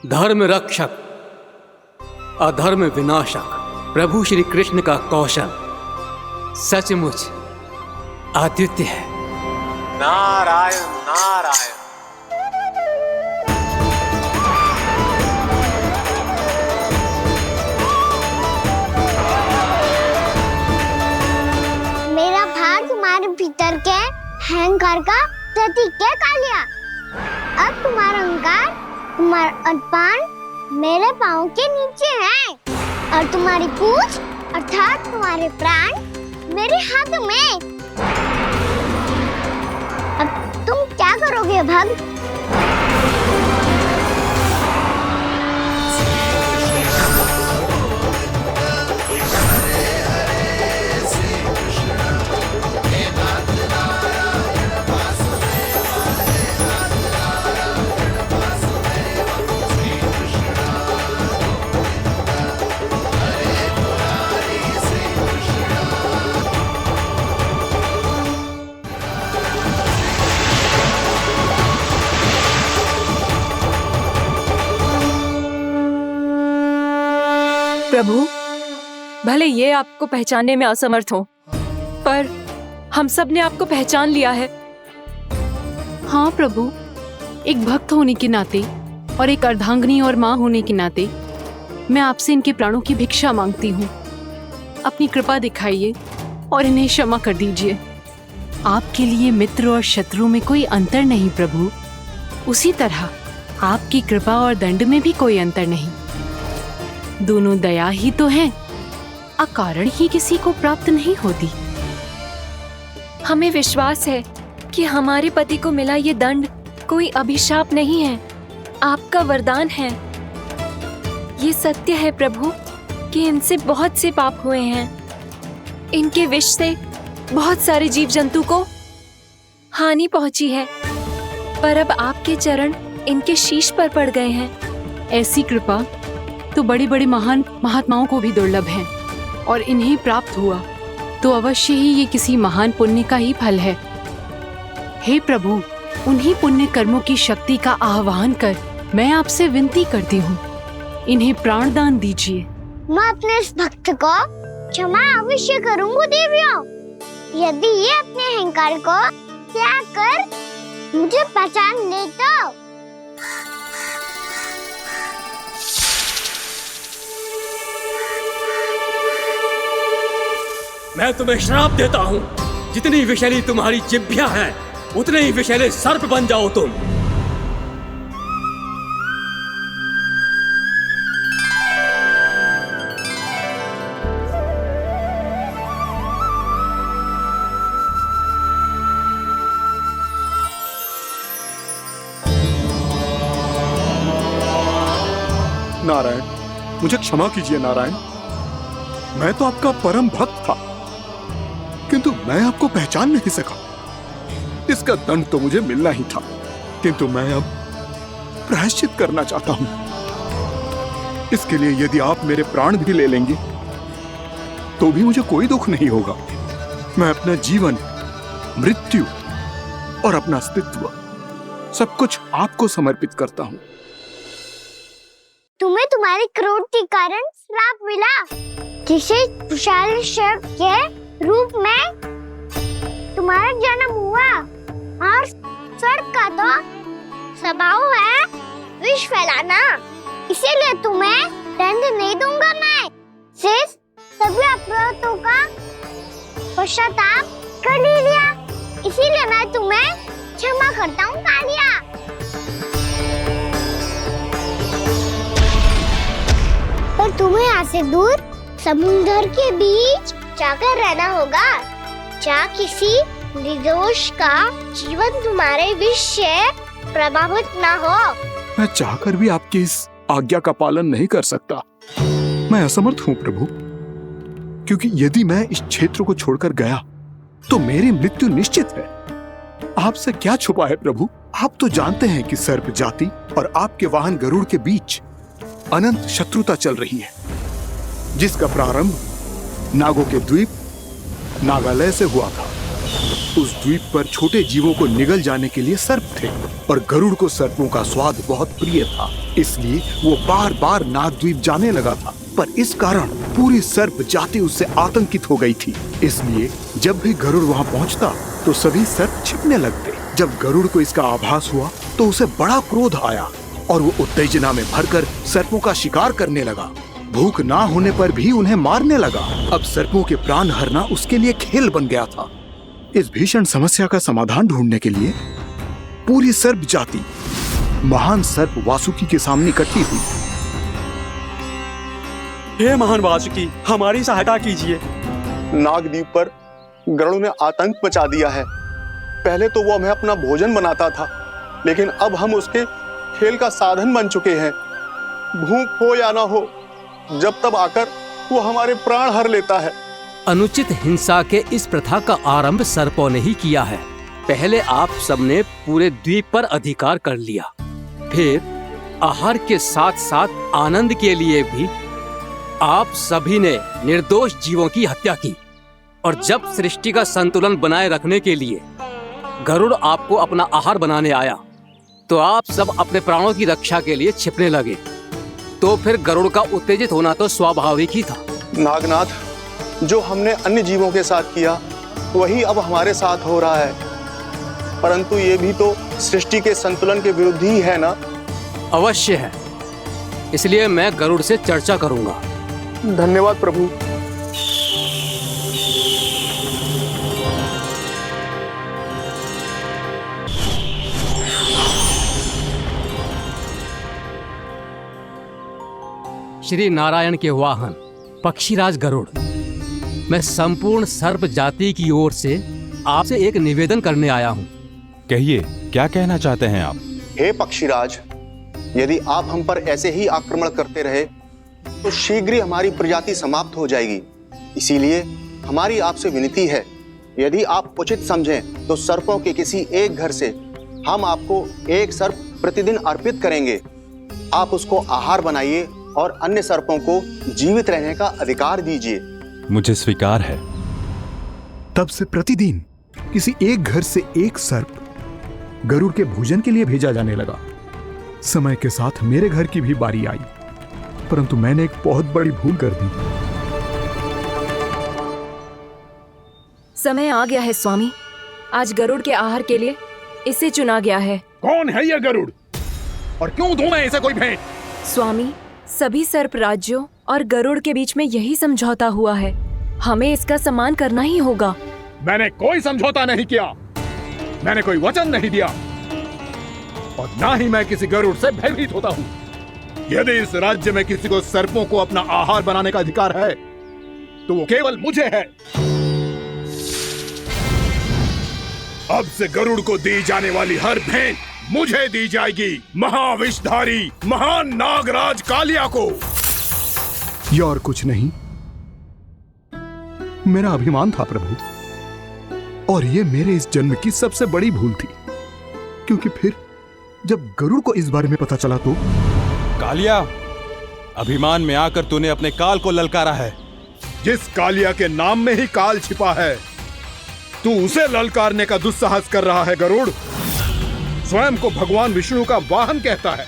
धर्म रक्षक अधर्म विनाशक प्रभु श्री कृष्ण का कौशल सचमुच अद्वितीय है। नारायण नारायण। मेरा भाग तुम्हारे भीतर के अहंकार का प्रतीक है कालिया। अब तुम्हारा अहंकार, तुम्हारा अनपान मेरे पाँव के नीचे है और तुम्हारी पूंछ अर्थात तुम्हारे प्राण मेरे हाथों में। अब तुम क्या करोगे भक्त? प्रभु, भले ये आपको पहचानने में असमर्थ हो, पर हम सब ने आपको पहचान लिया है। हाँ प्रभु, एक भक्त होने के नाते और एक अर्धांगिनी और माँ होने के नाते मैं आपसे इनके प्राणों की भिक्षा मांगती हूँ। अपनी कृपा दिखाइए और इन्हें क्षमा कर दीजिए। आपके लिए मित्र और शत्रु में कोई अंतर नहीं प्रभु। उसी तरह आपकी कृपा और दंड में भी कोई अंतर नहीं। दोनों दया ही तो है, अकारण ही किसी को प्राप्त नहीं होती। हमें विश्वास है कि हमारे पति को मिला ये दंड कोई अभिशाप नहीं है, आपका वरदान है। ये सत्य है प्रभु कि इनसे बहुत से पाप हुए हैं। इनके विष से बहुत सारे जीव जंतु को हानि पहुंची है। पर अब आपके चरण इनके शीश पर पड़ गए हैं। ऐसी कृपा तो बड़े बड़े महान महात्माओं को भी दुर्लभ है, और इन्हें प्राप्त हुआ तो अवश्य ही ये किसी महान पुण्य का ही फल है। हे प्रभु, उन्हीं पुण्य कर्मों की शक्ति का आह्वान कर मैं आपसे विनती करती हूँ, इन्हें प्राण दान दीजिए। मैं अपने इस भक्त को क्षमा अवश्य करूंगा देवियों, यदि ये अपने अहंकार को त्याग कर मुझे पहचान ले तो। मैं तुम्हें श्राप देता हूँ, जितनी विषैली तुम्हारी जिह्वा है उतने ही विषैले सर्प बन जाओ तुम। नारायण, मुझे क्षमा कीजिए नारायण। मैं तो आपका परम भक्त था, किंतु मैं आपको पहचान नहीं सका। इसका दंड तो मुझे मिलना ही था, किंतु मैं अब प्रायश्चित करना चाहता हूं। इसके लिए यदि आप मेरे प्राण भी ले लेंगे तो भी मुझे कोई दुख नहीं होगा। मैं अपना जीवन, मृत्यु और अपना अस्तित्व सब कुछ आपको समर्पित करता हूं। तुम्हें तुम्हारी क्रोध के कारण श्राप मिला, जिसे विशाल सर्प के रूप में तुम्हारा जन्म हुआ, और सर्प का तो स्वभाव है विष फैलाना। इसीलिए तुम्हें दंड नहीं दूंगा मैं, सिर्फ सभी अपराधों का पश्चाताप कर लिया, इसीलिए मैं तुम्हें क्षमा करता हूँ कालिया। पर तुम्हें यहाँ से दूर समुद्र के बीच जाकर रहना होगा, जहाँ किसी निर्दोष का जीवन तुम्हारे विष से प्रभावित ना हो। मैं चाहकर भी आपकी इस आज्ञा का पालन नहीं कर सकता। मैं असमर्थ हूँ प्रभु, क्योंकि यदि मैं इस क्षेत्र को छोड़कर गया तो मेरी मृत्यु निश्चित है। आपसे क्या छुपा है प्रभु, आप तो जानते हैं कि सर्प जाति और आपके वाहन गरुड़ के बीच अनंत शत्रुता चल रही है, जिसका प्रारंभ नागों के द्वीप नागालय से हुआ था। उस द्वीप पर छोटे जीवों को निगल जाने के लिए सर्प थे, और गरुड़ को सर्पों का स्वाद बहुत प्रिय था, इसलिए वो बार बार नागद्वीप जाने लगा था। पर इस कारण पूरी सर्प जाति उससे आतंकित हो गई थी, इसलिए जब भी गरुड़ वहां पहुंचता तो सभी सर्प छिपने लगते। जब गरुड़ को इसका आभास हुआ तो उसे बड़ा क्रोध आया, और वो उत्तेजना में भरकर सर्पों का शिकार करने लगा। भूख ना होने पर भी उन्हें मारने लगा। अब सर्पों के प्राण हरना उसके लिए खेल बन गया था। इस भीषण समस्या का समाधान ढूंढने के लिए पूरी सर्प जाति महान सर्प वासुकी के सामने इकट्ठी हुई। हे महान वासुकी, हमारी सहायता कीजिए। नागद्वीप पर गरुड़ ने आतंक मचा दिया है। पहले तो वो हमें अपना भोजन बनाता था, लेकिन अब हम उसके खेल का साधन बन चुके हैं। भूख हो या ना हो, जब तब आकर वो हमारे प्राण हर लेता है। अनुचित हिंसा के इस प्रथा का आरंभ सर्पों ने ही किया है। पहले आप सबने पूरे द्वीप पर अधिकार कर लिया, फिर आहार के साथ साथ आनंद के लिए भी आप सभी ने निर्दोष जीवों की हत्या की। और जब सृष्टि का संतुलन बनाए रखने के लिए गरुड़ आपको अपना आहार बनाने आया, तो आप सब अपने प्राणों की रक्षा के लिए छिपने लगे। तो फिर गरुड़ का उत्तेजित होना तो स्वाभाविक ही था। नागनाथ, जो हमने अन्य जीवों के साथ किया वही अब हमारे साथ हो रहा है, परंतु ये भी तो सृष्टि के संतुलन के विरुद्ध ही है ना? अवश्य है, इसलिए मैं गरुड़ से चर्चा करूंगा। धन्यवाद प्रभु। श्री नारायण के वाहन पक्षीराज गरुड़, मैं संपूर्ण सर्प जाति की ओर से आपसे एक निवेदन करने आया हूँ। कहिए, क्या कहना चाहते हैं आप? हे पक्षीराज, यदि आप हम पर ऐसे ही आक्रमण करते रहे तो शीघ्र ही हमारी प्रजाति समाप्त हो जाएगी। इसीलिए हमारी आपसे विनती है, यदि आप उचित समझें तो सर्पों के किसी एक घर से हम आपको एक सर्प प्रतिदिन अर्पित करेंगे। आप उसको आहार बनाइए और अन्य सर्पों को जीवित रहने का अधिकार दीजिए। मुझे स्वीकार है। तब से प्रतिदिन किसी एक घर से एक सर्प गरुड़ के भोजन के लिए भेजा जाने लगा। समय के साथ मेरे घर की भी बारी आई, परंतु मैंने एक बहुत बड़ी भूल कर दी। समय आ गया है स्वामी, आज गरुड़ के आहार के लिए इसे चुना गया है। कौन है यह गरुड़ और क्यों दूं मैं इसे कोई भेंट? स्वामी, सभी सर्प राज्यों और गरुड़ के बीच में यही समझौता हुआ है, हमें इसका सम्मान करना ही होगा। मैंने कोई समझौता नहीं किया, मैंने कोई वचन नहीं दिया और ना ही मैं किसी गरुड़ से भयभीत होता हूँ। यदि इस राज्य में किसी को सर्पों को अपना आहार बनाने का अधिकार है तो वो केवल मुझे है। अब से गरुड़ को दी जाने वाली हर भेंट मुझे दी जाएगी, महाविषधारी महान नागराज कालिया को। यह और कुछ नहीं, मेरा अभिमान था प्रभु, और यह मेरे इस जन्म की सबसे बड़ी भूल थी, क्योंकि फिर जब गरुड़ को इस बारे में पता चला तो। कालिया, अभिमान में आकर तूने अपने काल को ललकारा है। जिस कालिया के नाम में ही काल छिपा है, तू उसे ललकारने का दुस्साहस कर रहा है गरुड़। स्वयं को भगवान विष्णु का वाहन कहता है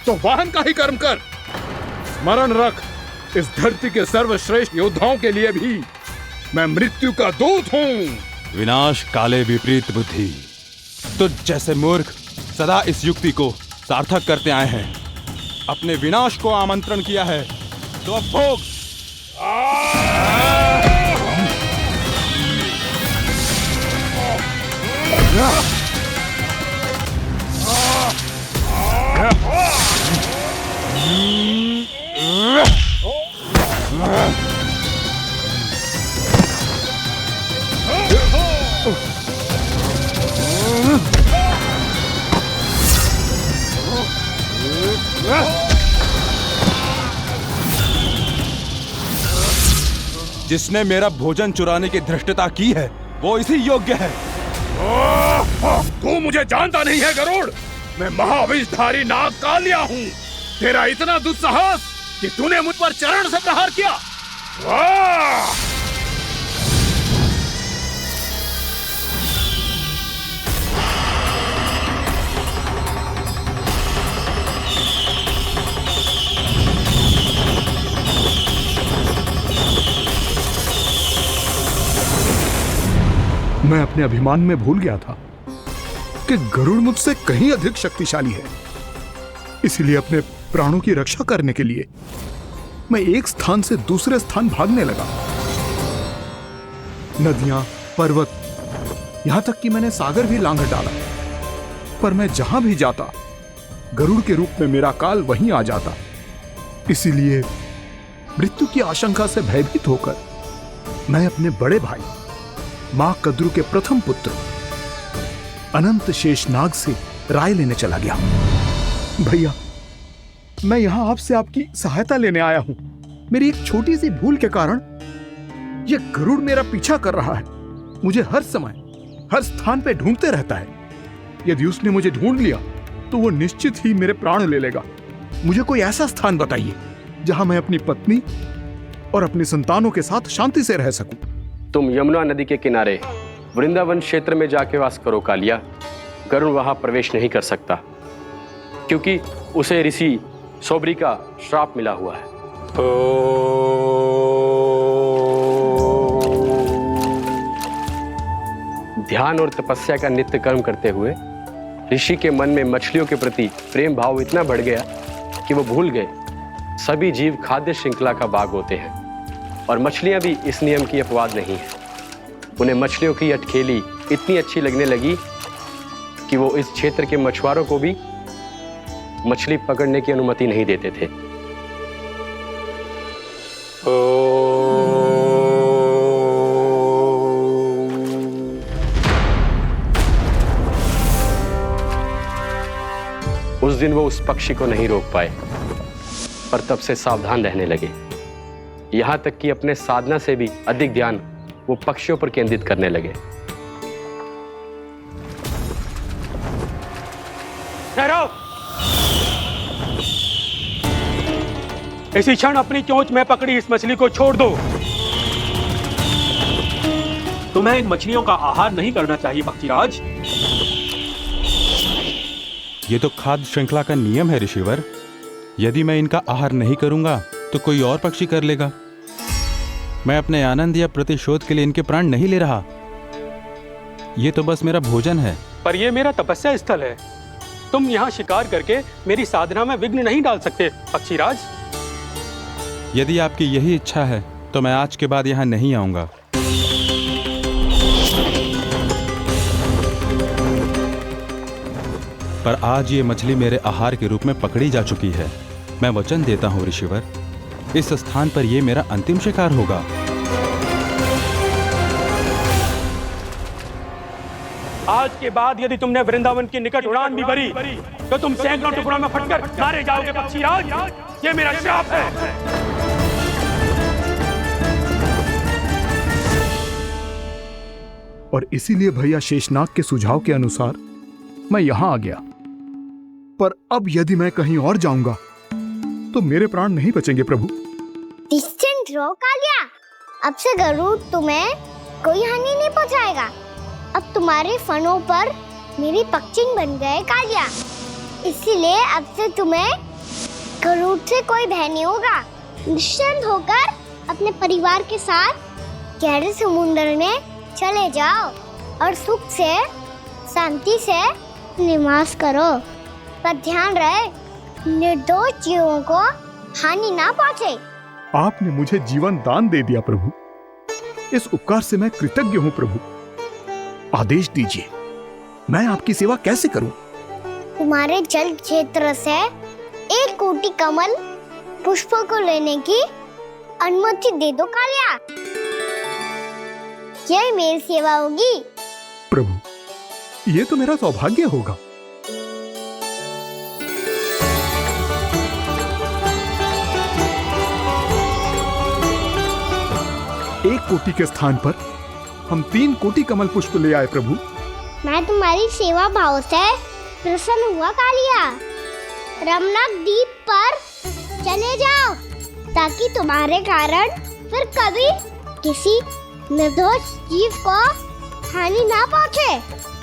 तो वाहन का ही कर्म कर। स्मरण रख, इस धरती के सर्वश्रेष्ठ योद्धाओं के लिए भी मैं मृत्यु का दूत हूँ। विनाश काले विपरीत बुद्धि। तुझ जैसे मूर्ख सदा इस युक्ति को सार्थक करते आए हैं। अपने विनाश को आमंत्रण किया है तो अब भोग। जिसने मेरा भोजन चुराने की धृष्टता की है वो इसी योग्य है। तू मुझे जानता नहीं है गरुड़, मैं महाविषधारी नाग कालिया हूँ। तेरा इतना दुस्साहस कि तूने मुझ पर चरण से प्रहार किया। मैं अपने अभिमान में भूल गया था कि गरुड़ मुझसे कहीं अधिक शक्तिशाली है। इसलिए अपने प्राणों की रक्षा करने के लिए मैं एक स्थान से दूसरे स्थान भागने लगा। नदियां, पर्वत, यहां तक कि मैंने सागर भी लांघ डाला, पर मैं जहां भी जाता गरुड़ के रूप में मेरा काल वहीं आ जाता। इसीलिए मृत्यु की आशंका से भयभीत होकर मैं अपने बड़े भाई मां कद्रू के प्रथम पुत्र अनंत शेषनाग से राय लेने चला गया। भैया, मैं यहां आपसे आपकी सहायता लेने आया हूं। मेरी एक छोटी सी भूल के कारण यह गरुड़ मेरा पीछा कर रहा है। मुझे हर समय हर स्थान पे ढूंढते रहता है। यदि उसने मुझे ढूंढ लिया तो वो निश्चित ही मेरे प्राण ले लेगा। मुझे कोई ऐसा स्थान बताइए जहां मैं अपनी पत्नी और अपनी संतानों के साथ शांति से रह सकूं। तुम यमुना नदी के किनारे वृंदावन क्षेत्र में जाके वास करो कालिया। गरुड़ वहां प्रवेश नहीं कर सकता क्योंकि उसे ऋषि सोबरी का श्राप मिला हुआ है। ध्यान और तपस्या का नित्य कर्म करते हुए ऋषि के मन में मछलियों के प्रति प्रेम भाव इतना बढ़ गया कि वो भूल गए सभी जीव खाद्य श्रृंखला का भाग होते हैं और मछलियां भी इस नियम की अपवाद नहीं है। उन्हें मछलियों की अटखेली इतनी अच्छी लगने लगी कि वो इस क्षेत्र के मछुआरों को भी मछली पकड़ने की अनुमति नहीं देते थे। उस दिन वो उस पक्षी को नहीं रोक पाए, पर तब से सावधान रहने लगे। यहां तक कि अपने साधना से भी अधिक ध्यान वो पक्षियों पर केंद्रित करने लगे। ठहरो। इसी क्षण अपनी चोंच में पकड़ी इस मछली को छोड़ दो। तुम्हें इन मछलियों का आहार नहीं करना चाहिए पक्षीराज। ये तो खाद्य श्रृंखला का नियम है ऋषिवर। यदि मैं इनका आहार नहीं करूंगा तो कोई और पक्षी कर लेगा। मैं अपने आनंद या प्रतिशोध के लिए इनके प्राण नहीं ले रहा। ये तो बस मेरा भोजन है। पर यह मेरा तपस्या स्थल है। तुम यहाँ शिकार करके मेरी साधना में विघ्न नहीं डाल सकते पक्षीराज। यदि आपकी यही इच्छा है तो मैं आज के बाद यहाँ नहीं आऊंगा। पर आज ये मछली मेरे आहार के रूप में पकड़ी जा चुकी है। मैं वचन देता हूँ ऋषिवर, इस स्थान पर यह मेरा अंतिम शिकार होगा। आज के बाद यदि तुमने वृंदावन की निकट उड़ान भी भरी तो तुम सैकड़ों टुकड़ों में फटकर मारे जाओगे पक्षीराज। ये मेरा श्राप है। और इसीलिए भैया शेषनाग के सुझाव के अनुसार मैं यहां आ गया। पर अब यदि मैं कहीं और जाऊंगा तो मेरे प्राण नहीं बचेंगे प्रभु। डिस्टेंट रहो कालिया। अब से गरुड़ तुम्हें कोई हानि नहीं पहुंचाएगा। अब तुम्हारे फनों पर मेरी पक्षिंग बन गए कालिया। इसीलिए अब से तुम्हें गरुड़ से कोई भय नहीं होगा। निश्चिंत होकर अपने परिवार के साथ गहरे समुद्र में चले जाओ और सुख से शांति से निवास करो। पर ध्यान रहे निर्दोष जीवों को हानि ना पहुंचे। आपने मुझे जीवन दान दे दिया प्रभु। इस उपकार से मैं कृतज्ञ हूँ प्रभु। आदेश दीजिए, मैं आपकी सेवा कैसे करूं? तुम्हारे जल क्षेत्र से 1 कोटि कमल पुष्पों को लेने की अनुमति दे दो कालिया। यही मेरी सेवा होगी। प्रभु, ये तो मेरा सौभाग्य होगा। एक कोटि के स्थान पर हम 3 कोटि कमल पुष्प ले आए प्रभु। मैं तुम्हारी सेवा भाव से प्रसन्न हुआ कालिया। रमनाक द्वीप पर चले जाओ ताकि तुम्हारे कारण फिर कभी किसी निर्दोष जीव को हानि ना पहुंचे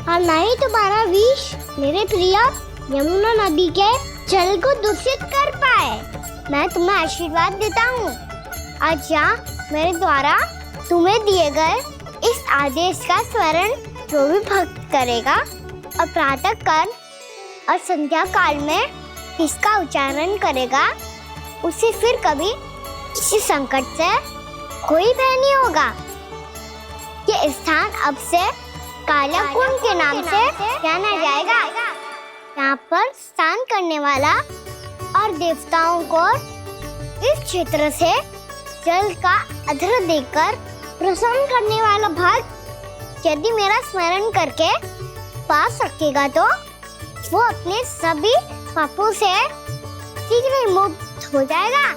और न ही तुम्हारा विष मेरे प्रिय यमुना नदी के जल को दूषित कर पाए। मैं तुम्हें आशीर्वाद देता हूँ। आज यहाँ मेरे द्वारा तुम्हें दिए गए इस आदेश का स्मरण जो भी भक्त करेगा और प्रातः काल और संध्या काल में इसका उच्चारण करेगा उसे फिर कभी किसी संकट से कोई भय नहीं होगा। ये स्थान अब से काला कुंड के नाम से जाना जाएगा। यहाँ पर स्नान करने वाला और देवताओं को इस क्षेत्र से जल का अधर देकर प्रसन्न करने वाला भक्त यदि मेरा स्मरण करके पा सकेगा तो वो अपने सभी पापों से शीघ्र ही मुक्त हो जाएगा।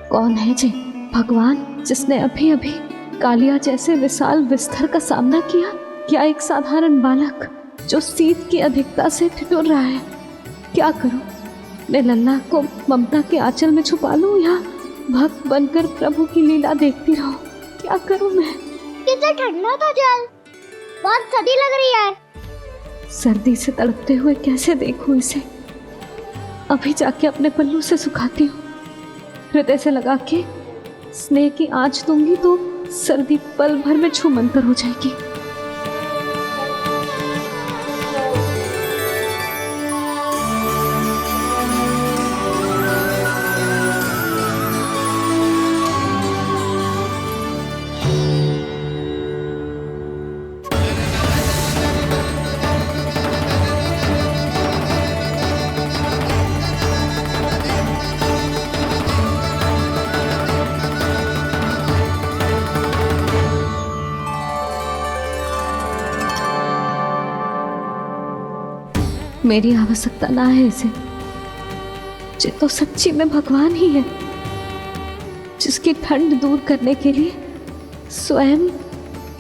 कौन है जी भगवान जिसने अभी अभी कालिया जैसे विशाल विस्तर का सामना किया? क्या एक साधारण बालक जो शीत की अधिकता से ठिठुर रहा है? क्या करूं? मैं लल्ला को ममता के आंचल में छुपा लूं या भक्त बनकर प्रभु की लीला देखती रहूं? क्या करूं मैं? कितना ठंडा था जल, बहुत सर्दी लग रही है। सर्दी से तड़पते हुए कैसे देखूं इसे? अभी जाके अपने पल्लू से सुखाती हूँ। हृदय से लगा के स्नेह की आंच दूंगी तो सर्दी पल भर में छूमंतर हो जाएगी। मेरी आवश्यकता ना है इसे। ये तो सच्ची में भगवान ही है, जिसकी ठंड दूर करने के लिए स्वयं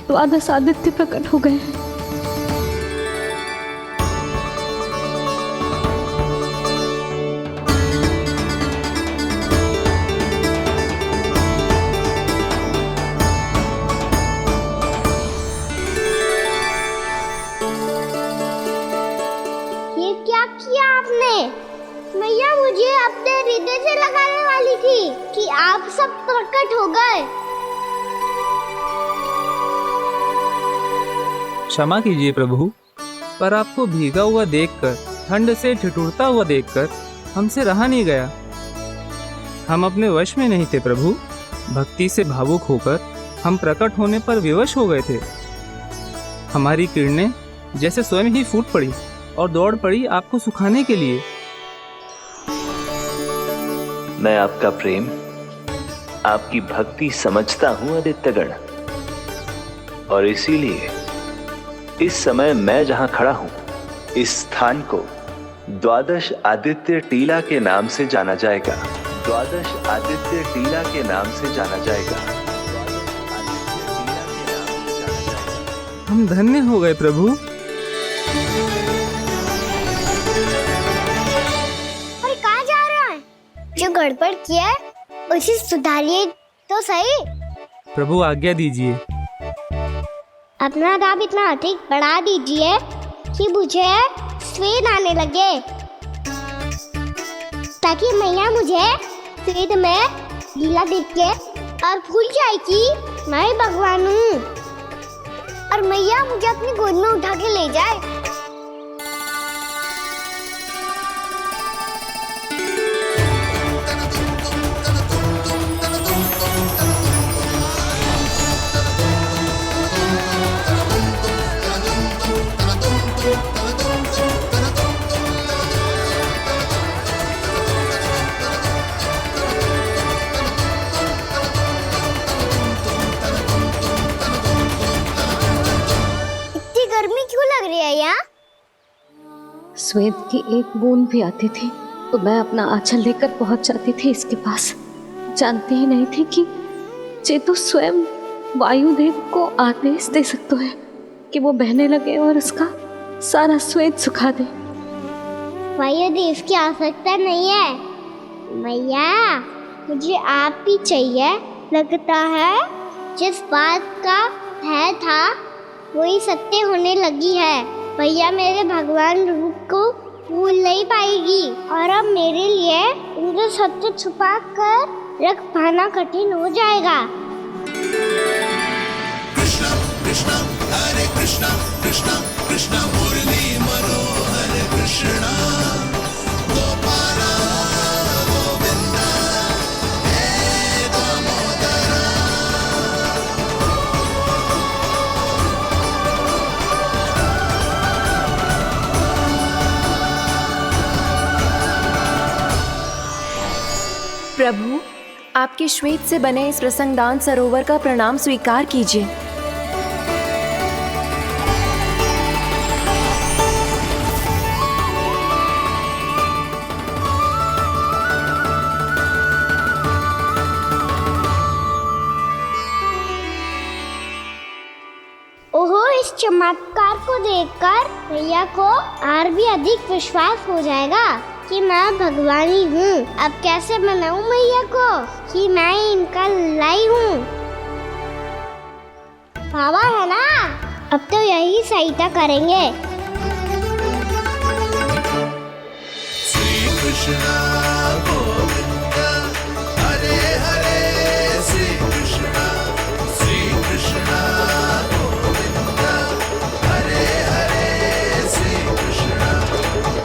द्वादश आदित्य प्रकट हो गए हैं। ये क्या किया आपने? मैया मुझे अपने हृदय से लगाने वाली थी कि आप सब प्रकट हो गए। क्षमा कीजिए प्रभु, पर आपको भीगा हुआ देखकर, ठंड से ठिठुरता हुआ देखकर हमसे रहा नहीं गया। हम अपने वश में नहीं थे प्रभु। भक्ति से भावुक होकर हम प्रकट होने पर विवश हो गए थे। हमारी किरणें जैसे स्वयं ही फूट पड़ी और दौड़ पड़ी आपको सुखाने के लिए। मैं आपका प्रेम, आपकी भक्ति समझता हूं आदित्यगण, और इसीलिए इस समय मैं जहां खड़ा हूं, इस स्थान को द्वादश आदित्य टीला के नाम से जाना जाएगा। द्वादश आदित्य टीला के नाम से जाना जाएगा। हम धन्य हो गए प्रभु। और कहाँ जा रहा है? जो गड़बड़ किया है उसे सुधारिए तो सही। प्रभु आज्ञा दीजिए। अपना दाम इतना अधिक बढ़ा दीजिए कि मुझे स्वेद आने लगे, ताकि मैया मुझे स्वेद में लीला देख के और भूल जाए कि मैं ही भगवान हूँ, और मैया मुझे अपनी गोद में उठा के ले जाए। गर्मी क्यों लग रही है यहाँ? स्वेद की एक बूंद भी आती थी तो मैं अपना आंचल लेकर पहुंच जाती थी इसके पास। जानती ही नहीं थी कि ये तो स्वयं वायुदेव को आदेश दे सकते हैं कि वो बहने लगे और उसका सारा स्वेद सुखा दे। वायुदेव की आवश्यकता नहीं है मैया, मुझे आप ही चाहिए। लगता है जिस बात का भय था वही सत्य होने लगी है। भैया मेरे भगवान रूप को भूल नहीं पाएगी, और अब मेरे लिए उनके सत्य छुपा कर रख पाना कठिन हो जाएगा। कृष्णा कृष्णा हरे कृष्णा कृष्णा कृष्णा मुरली मनोहर कृष्णा गोपाला गोविंदा हे दामोदरा। प्रभु, आपके श्वेत से बने इस प्रसंगदान सरोवर का प्रणाम स्वीकार कीजिए। ओहो, इस चमत्कार को देखकर भैया को और भी अधिक विश्वास हो जाएगा कि मैं भगवान ही हूँ। अब कैसे मनाऊं मैया को कि मैं इनका लाई हूँ? बाबा है ना, अब तो यही सहायता करेंगे। श्री कृष्णा गोविंदा हरे हरे श्री कृष्णा गोविंदा हरे हरे श्री कृष्णा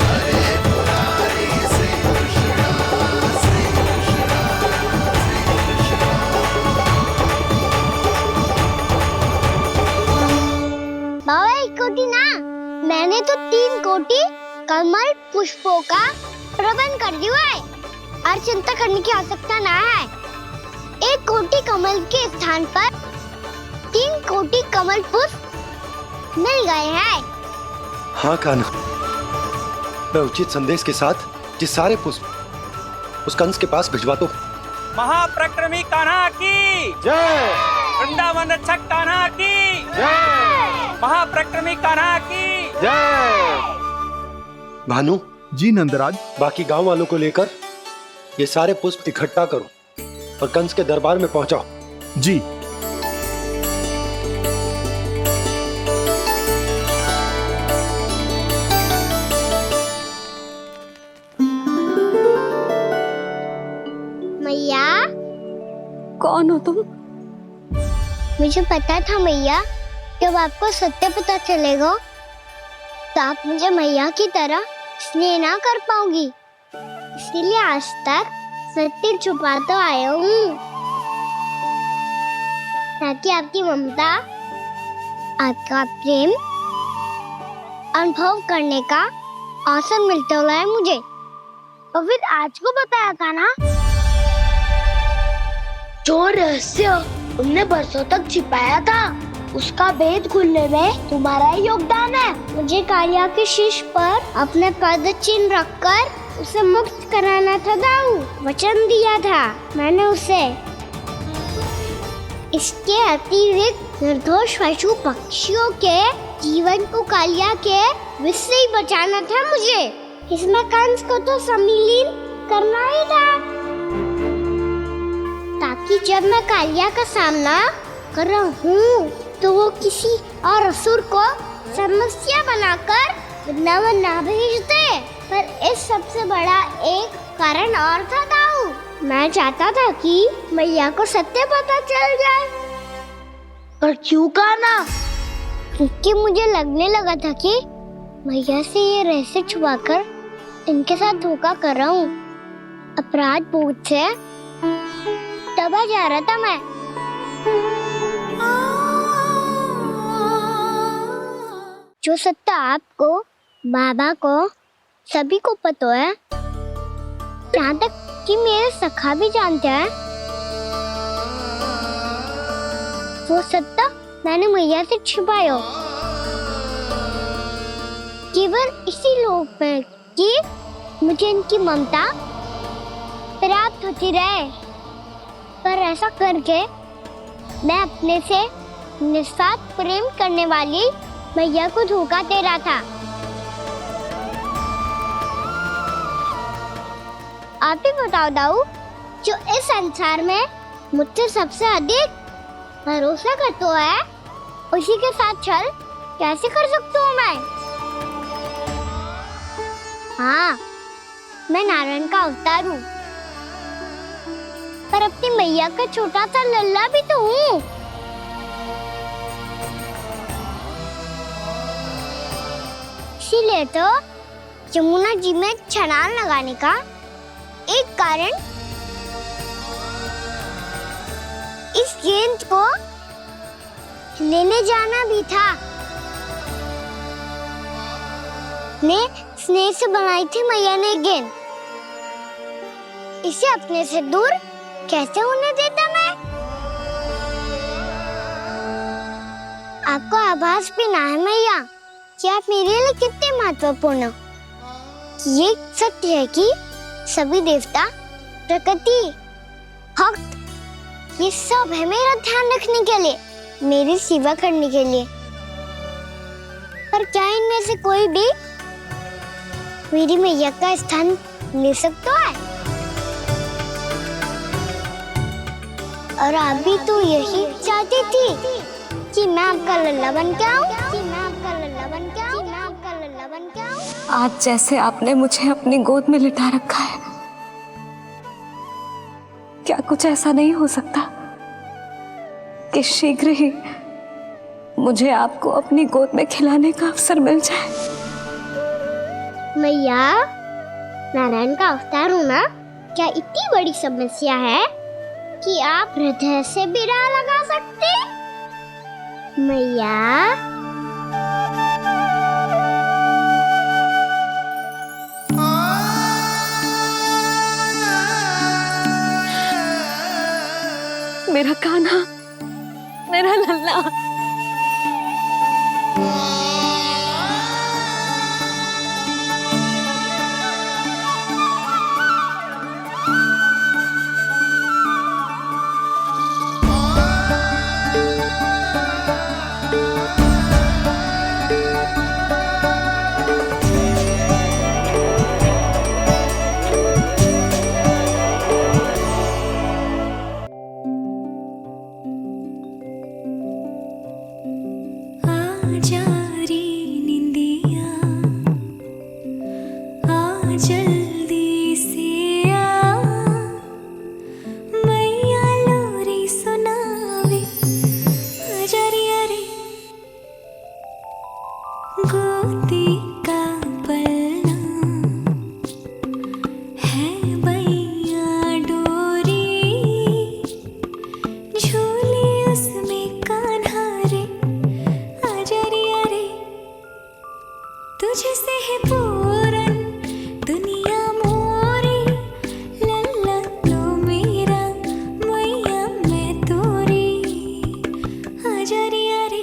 हरे मुरारी श्री कृष्णा श्री कृष्णा श्री कृष्णा। बाबा एक कोटि ना, मैंने तो 3 कोटि कमल पुष्पों का प्रबंध कर दिया है और चिंता करने की आवश्यकता ना है। 1 कोटि कमल के स्थान पर 3 कोटि कमल पुष्प मिल गए हैं। हाँ कान्हा, मैं उचित संदेश के साथ ये सारे पुष्प उस कंस के पास भिजवा दो। महाप्रक्रमी कान्हा की जय। वृंदावन रक्षक कान्हा की जय। महाप्रक्रमी कान्हा की जय। भानु जी नंदराज, बाकी गांव वालों को लेकर ये सारे पुष्प इकट्ठा करो और कंस के दरबार में पहुंचाओ। जी। मैया, कौन हो तुम? मुझे पता था मैया, जब आपको सत्य पता चलेगा तो आप मुझे मैया की तरह स्नेह ना कर पाओगी, इसलिए आज तक सत्य छुपाते आया हूँ, ताकि आपकी ममता, आपका प्रेम अनुभव करने का अवसर मिलता हुआ मुझे। और फिर आज को बताया था ना, जो रहस्य तुमने बरसों तक छिपाया था, उसका भेद खुलने में तुम्हारा ही योगदान है। मुझे कालिया के शीश पर अपने पद चिन्ह रखकर उसे मुक्त कराना था दाऊ, वचन दिया था मैंने उसे। इसके अतिरिक्त निर्दोष पशु पक्षियों के जीवन को कालिया के विष से ही बचाना था मुझे। इसमें कंस को तो सम्मिलित करना ही था, ताकि जब मैं कालिया का सामना कर रहा हूँ तो वो किसी और असुर को समस्या बनाकर वृंदावन ना भेज दे। पर इस सबसे बड़ा एक कारण और था दाऊ, मैं चाहता था कि मैया को सत्य पता चल जाए। पर क्यों कहा ना? क्योंकि मुझे लगने लगा था कि मैया से ये रहस्य छुपाकर इनके साथ धोखा कर रहा हूँ। अपराध बोध से दबा जा रहा था मैं। जो सत्य आपको, बाबा को, सभी को पता है, यहाँ तक कि मेरे सखा भी जानते हैं, वो सत्य मैंने मैया से छिपाया केवल इसी लोक में कि मुझे इनकी ममता प्राप्त होती रहे। पर ऐसा करके मैं अपने से निस्वार्थ प्रेम करने वाली मैया को धोखा दे रहा था। आप ही बताओ दाऊ, जो इस संसार में मुझसे सबसे अधिक भरोसा करता है, उसी के साथ छल कैसे कर सकता हूँ मैं? हाँ, मैं नारायण का अवतार हूँ, पर अपनी मैया का छोटा सा लल्ला भी तो हूँ। इसीलिए तो यमुना जी में छलांग लगाने का एक कारण इस गेंद को लेने जाना भी था। ने स्नेह से बनाई थी मैया ने गेंद, इसे अपने से दूर कैसे होने देता मैं? आपको आभास भी ना है मैया कि आप मेरे लिए कितने महत्वपूर्ण हो। ये सत्य है कि सभी देवता, प्रकृति, भक्त, ये सब है मेरा ध्यान रखने के लिए, मेरी सेवा करने के लिए। पर क्या इनमें से कोई भी मेरी मैया का स्थान ले सकता है? और आप भी तो यही चाहती थी कि मैं आपका लल्ला बन के आऊं, कि मैं आपका लल्ला बन के आऊं, कि मैं आपका लल्ला बन के आऊं। आज जैसे आपने मुझे अपनी गोद में लिटा रखा है, क्या कुछ ऐसा नहीं हो सकता कि शीघ्र ही मुझे आपको अपनी गोद में खिलाने का अवसर मिल जाए? मैया, नारायण का अवतार होना क्या इतनी बड़ी समस्या है कि आप हृदय से भी ना लगा सकते? मैया, मेरा कान्हा, मेरा लल्ला। गोदी का पलना है बैया डोरी, झूले उसमें कान्हा रे, आजा रे अरे, तुझसे है पूरन दुनिया मोरी, लल्ला तू मेरा मैया मैं तोरी, आजा रे अरे।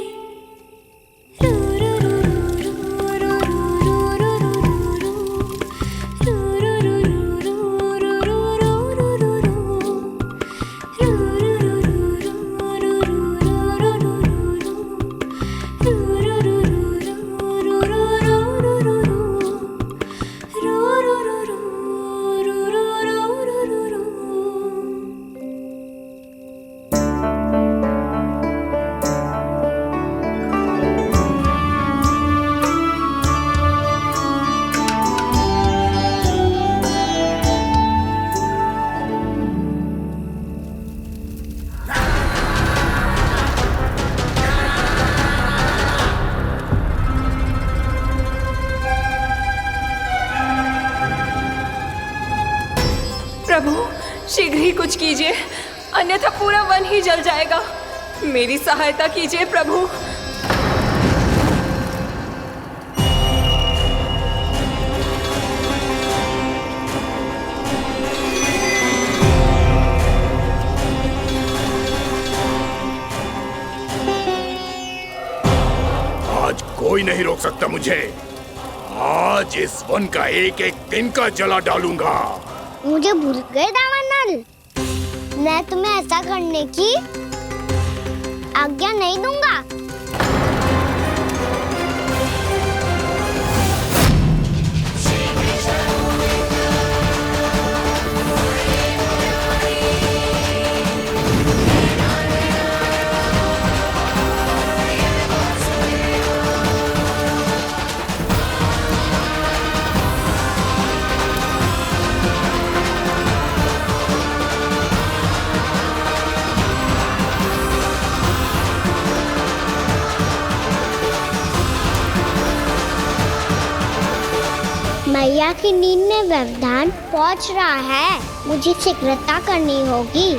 प्रभु शीघ्र ही कुछ कीजिए, अन्यथा पूरा वन ही जल जाएगा। मेरी सहायता कीजिए प्रभु। आज कोई नहीं रोक सकता मुझे। आज इस वन का एक एक दिन का जला डालूंगा। मुझे भूल गए दावानल, मैं तुम्हें ऐसा करने की आज्ञा नहीं दूंगा। मैया की नींद में व्यवधान पहुंच रहा है, मुझे शीघ्रता करनी होगी।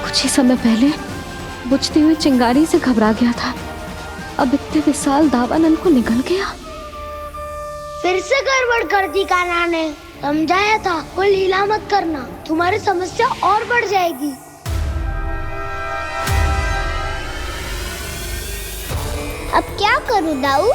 कुछ ही समय पहले बुझती हुई चिंगारी से घबरा गया था, अब इतने विशाल दावानल को निगल गया। फिर से गड़बड़ कर दी कान्हा ने। समझाया था कोई लीला मत करना, तुम्हारी समस्या और बढ़ जाएगी। अब क्या करूं दाऊ?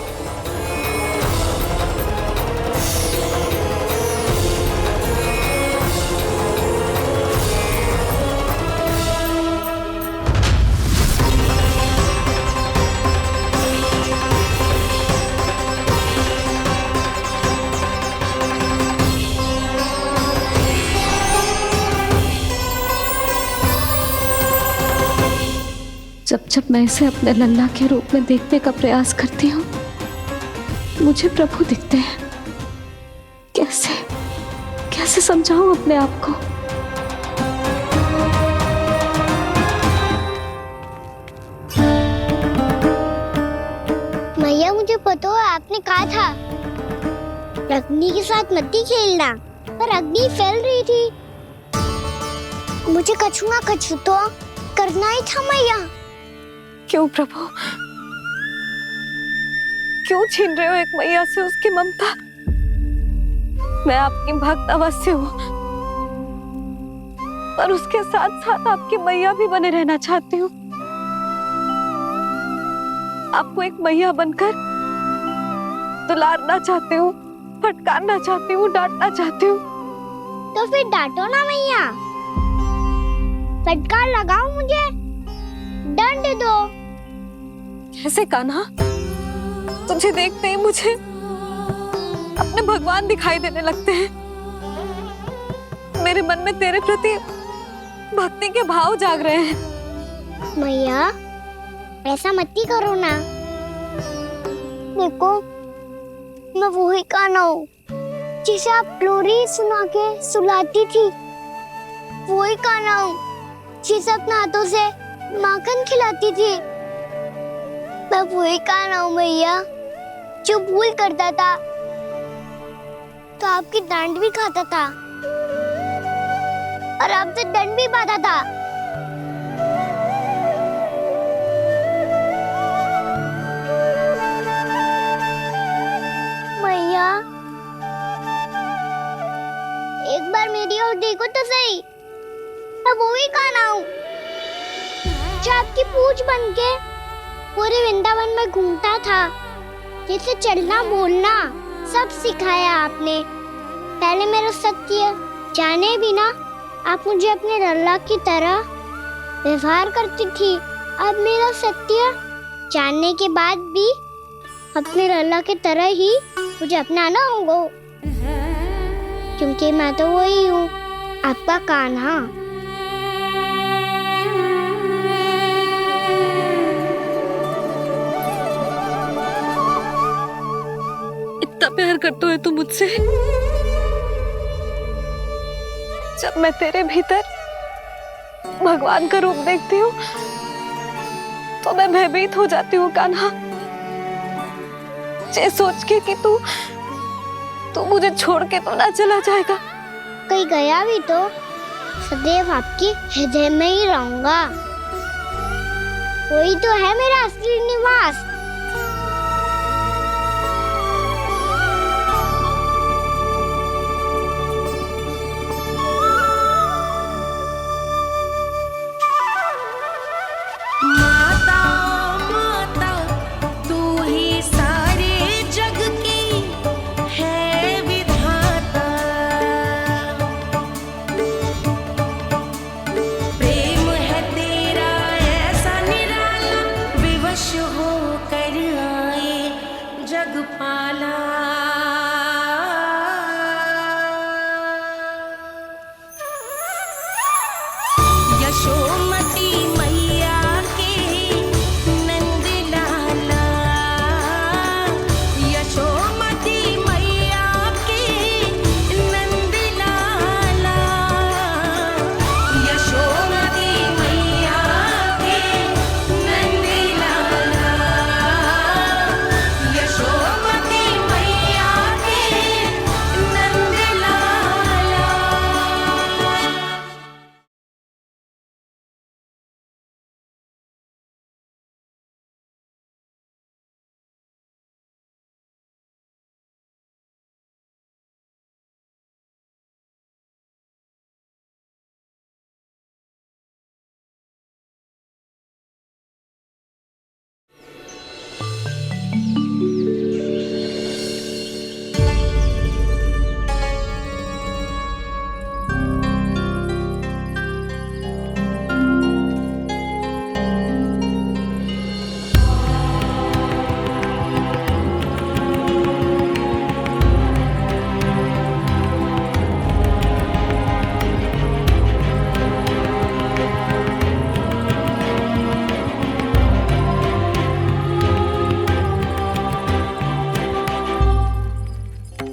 जब जब मैं इसे अपने लल्ला के रूप में देखने का प्रयास करती हूँ, मुझे प्रभु दिखते हैं। कैसे कैसे समझाऊं अपने आप को? मैया मुझे पता है आपने कहा था अग्नि के साथ मत ही खेलना, पर अग्नि फैल रही थी। मुझे कछुआ कछु तो करना ही था मैया। क्यों प्रभु, क्यों छीन रहे हो एक मैया से उसकी ममता? मैं आपकी भक्त अवश्य हूँ, पर उसके साथ साथ आपकी मैया भी बने रहना चाहती हूँ। आपको एक मैया बनकर दुलारना चाहती हूँ, फटकारना चाहती हूँ, डांटना चाहती हूँ। तो फिर डांटो ना मैया, फटकार लगाओ, मुझे दंड दो। कैसे कान्हा? तुझे देखते ही मुझे अपने भगवान दिखाई देने लगते हैं। मेरे मन में तेरे प्रति भक्ति के भाव जाग रहे हैं। मैया ऐसा मत ही करो ना। देखो, मैं वही कान्हा हूँ जिसे आप लोरी सुना के सुलाती थी। वही कान्हा हूँ जिसे अपने हाथों से माखन खिलाती थी। मैं वही कान्हा हूँ भैया जो भूल करता था तो आपकी डांट भी खाता था और आपसे दंड भी पाता था। भैया, एक बार मेरी ओर देखो तो सही। मैं वही कान्हा हूँ जो आपकी पूछ बनके पूरे वृंदावन में घूमता था। जैसे चलना बोलना सब सिखाया आपने। पहले मेरा सत्य जाने बिना आप मुझे अपने लल्ला की तरह व्यवहार करती थी। अब मेरा सत्य जानने के बाद भी अपने लल्ला की तरह ही मुझे अपनाना होगा, क्योंकि मैं तो वही हूँ, आपका कान्हा। इतना प्यार करते हो तुम मुझसे। जब मैं तेरे भीतर भगवान का रूप देखती हूँ तो मैं भयभीत हो जाती हूँ कान्हा। ये सोच के कि तू मुझे छोड़ के तो ना चला जाएगा। कहीं गया भी तो सदैव आपके हृदय में ही रहूंगा। वही तो है मेरा असली निवास।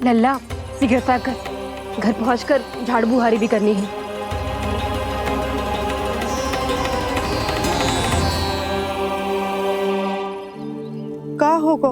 लल्ला, सिगरेट पैक कर। घर पहुंचकर झाड़ू बुहारी भी करनी है। का होगा?